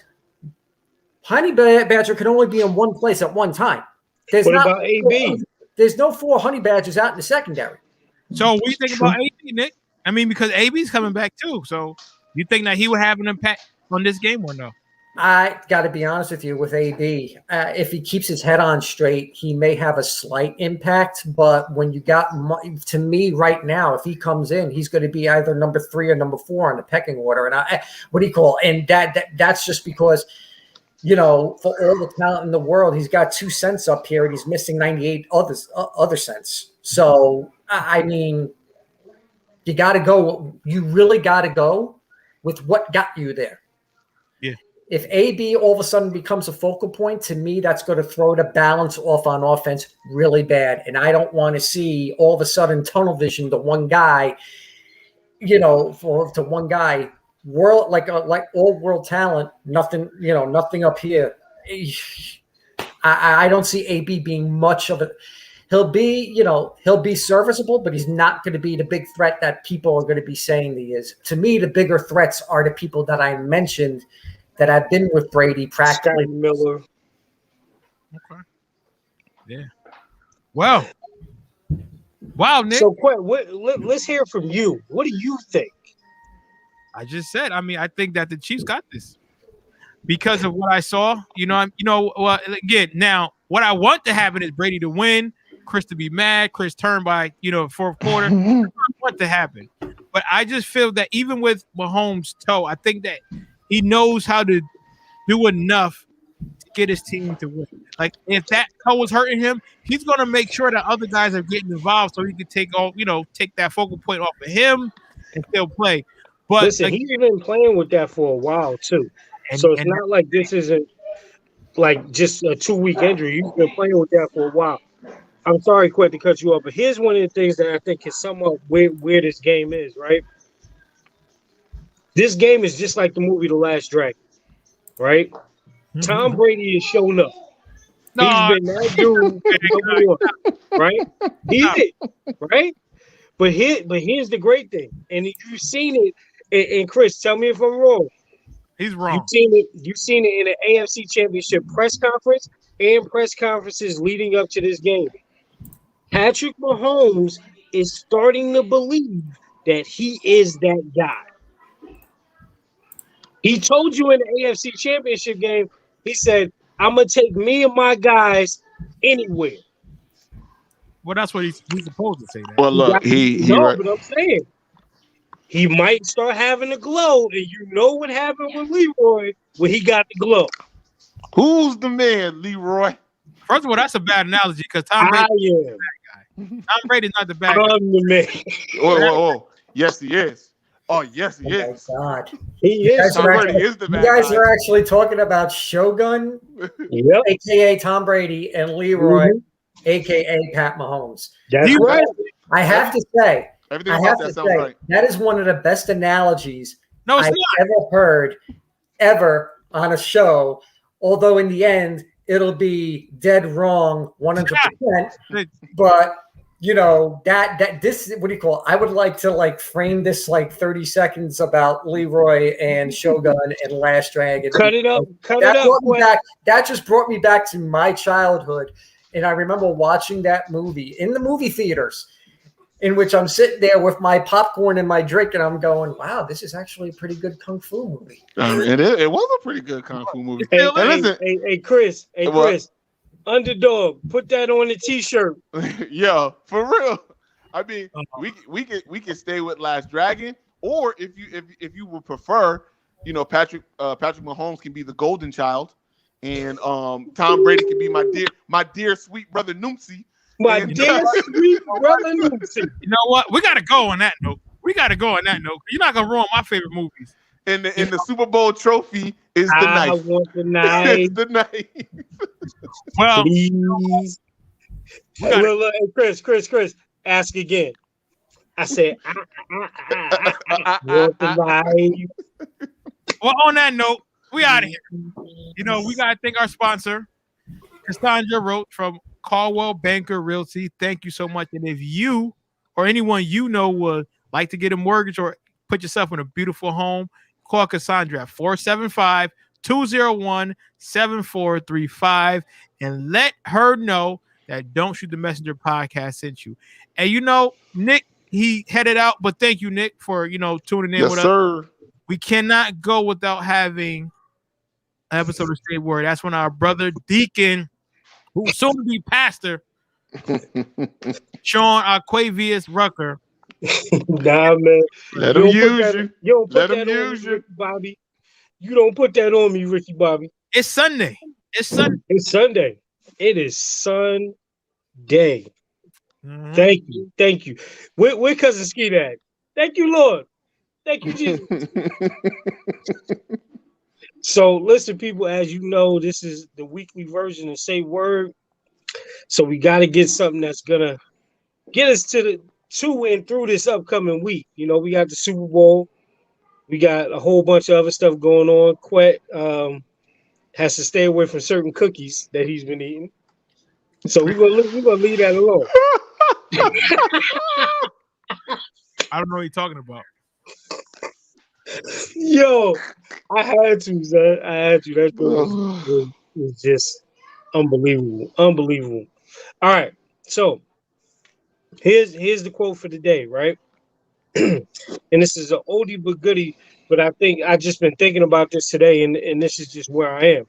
Honey Badger can only be in one place at one time. What about AB? There's no 4 Honey Badgers out in the secondary. So what do you think about AB, Nick? I mean, because AB's coming back too. So you think that he will have an impact on this game or no? I got to be honest with you with AB. If he keeps his head on straight, he may have a slight impact. But when you got, to me right now, if he comes in, he's going to be either number 3 or number 4 on the pecking order. And that's just because, for all the talent in the world, he's got 2 cents up here and he's missing 98 other cents. So, I mean, you really got to go with what got you there. Yeah. if AB all of a sudden becomes a focal point, to me, that's going to throw the balance off on offense really bad. And I don't want to see all of a sudden tunnel vision to one guy, to one guy, world like all world talent, nothing, nothing up here. I don't see AB being much of it. He'll be serviceable, but he's not going to be the big threat that people are going to be saying he is. To me, the bigger threats are the people that I mentioned that have been with Brady practically. Scotty Miller. Okay. Yeah. Well. Wow, Nick. So, let's hear from you. What do you think? I just said. I mean, I think that the Chiefs got this because of what I saw. Well, again, now what I want to happen is Brady to win, Chris to be mad, Chris turn by fourth quarter. That's what I want to happen. But I just feel that even with Mahomes' toe, I think that he knows how to do enough to get his team to win. Like if that toe was hurting him, he's going to make sure that other guys are getting involved so he can take that focal point off of him and still play. But listen, he's been playing with that for a while too. So it's not like this isn't like just a 2-week injury. He's been playing with that for a while. I'm sorry, Quinn, to cut you off, but here's one of the things that I think can sum up where this game is, right? This game is just like the movie The Last Dragon, right? Mm-hmm. Tom Brady is showing up. He's been that dude, right? He did, right? But here's the great thing, and you've seen it. And Chris, tell me if I'm wrong. He's wrong. You've seen it in the AFC Championship press conference and press conferences leading up to this game. Patrick Mahomes is starting to believe that he is that guy. He told you in the AFC Championship game, he said, I'm going to take me and my guys anywhere. Well, that's what he's supposed to say. That. Well, look, but I'm saying he might start having a glow, and you know what happened with Leroy when he got the glow. Who's the man, Leroy? First of all, that's a bad analogy because Tom Brady is the bad guy. Tom Brady's not the bad guy. I'm the man. Whoa. Yes, he is. Oh, yes, he is. God. He is. Tom Brady is the bad guy. You guys guy. are actually talking about Shogun, a.k.a. Tom Brady, and Leroy, a.k.a. Pat Mahomes. That's right. I have to say, everything about that sounds right. That is one of the best analogies I've ever heard, ever on a show. Although in the end, it'll be dead wrong 100%. But this what do you call it? I would like to frame this 30 seconds about Leroy and Shogun and Last Dragon. Cut it up. That just brought me back to my childhood. And I remember watching that movie in the movie theaters, in which I'm sitting there with my popcorn and my drink, and I'm going, wow, this is actually a pretty good kung fu movie. It was a pretty good kung fu movie. Hey, Chris, Underdog, put that on the T-shirt. Yeah, for real. I mean, we can stay with Last Dragon, or if you would prefer, Patrick Mahomes can be the golden child, and Tom Brady can be my dear sweet brother Noomsy. My dear sweet brother Noomsy. You know what? We gotta go on that note. You're not gonna ruin my favorite movies. And the Super Bowl trophy is the knife. I want the knife. It's the knife. Well, please. Look, Chris, ask again. I said, I want the knife. Well, on that note, we out of here. We gotta thank our sponsor, Cassandra Roach from Caldwell Banker Realty. Thank you so much. And if you or anyone would like to get a mortgage or put yourself in a beautiful home, call Cassandra at 475-201-7435 and let her know that Don't Shoot the Messenger podcast sent you. And Nick, he headed out, but thank you, Nick, for tuning in with us. We cannot go without having an episode of Straight Word. That's when our brother Deacon, who will soon be pastor, Sean Aquavius Rucker. Nah, man. Let him use you. You don't put that on me, Ricky Bobby. You don't put that on me, Ricky Bobby. It's Sunday. It's Sunday. It is Sunday. Mm-hmm. Thank you. Where cousin Skeet at? Thank you, Lord. Thank you, Jesus. So listen, people, as you know, this is the weekly version of Say Word. So we got to get something that's gonna get us to and through this upcoming week. You know, we got the Super Bowl. We got a whole bunch of other stuff going on. Quet has to stay away from certain cookies that he's been eating. So we're gonna leave that alone. I don't know what you're talking about. Yo, I had to, son. I had to. That was just unbelievable. Unbelievable. All right. So here's the quote for the day, right? And this is an oldie but goodie, but I think I just been thinking about this today, and this is just where I am.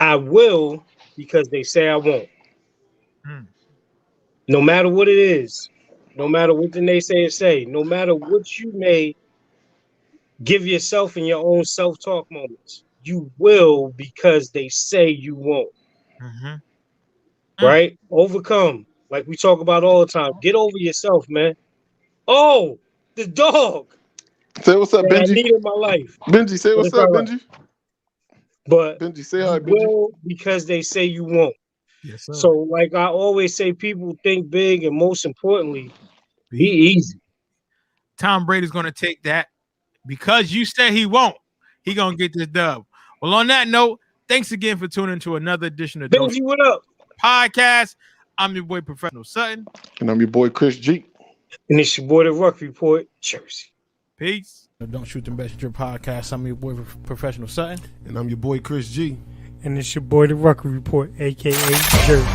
I will because they say I won't. No matter what it is, no matter what the naysayers say, no matter what you may give yourself in your own self-talk moments, you will because they say you won't. Right? Overcome. Like we talk about all the time. Get over yourself, man. Oh, the dog. Say what's up, Benji. I need in my life. Benji, say what's up, Benji. But Benji, say hi, Benji. Will because they say you won't. Yes, sir. So, like I always say, people think big, and most importantly, be easy. Tom Brady's going to take that because you said he won't. He going to get this dub. Well, on that note, thanks again for tuning into another edition of Benji, what up? Podcast. I'm your boy, Professional Sutton. And I'm your boy, Chris G. And it's your boy, The Ruck Report, Jersey. Peace. Don't Shoot the Messenger Podcast. I'm your boy, Professional Sutton. And I'm your boy, Chris G. And it's your boy, The Ruck Report, a.k.a. Jersey.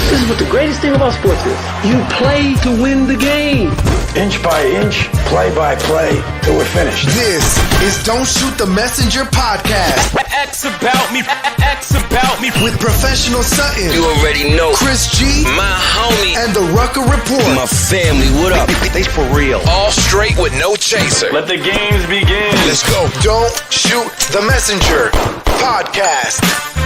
This is what the greatest thing about sports is. You play to win the game. Inch by inch, play by play, till we're finished. This is Don't Shoot the Messenger Podcast. X about me. X about me. With Professional Sutton. You already know. Chris G. My homie. And the Rucker Report. My family, what up? They for real. All straight with no chaser. Let the games begin. Let's go. Don't Shoot the Messenger Podcast.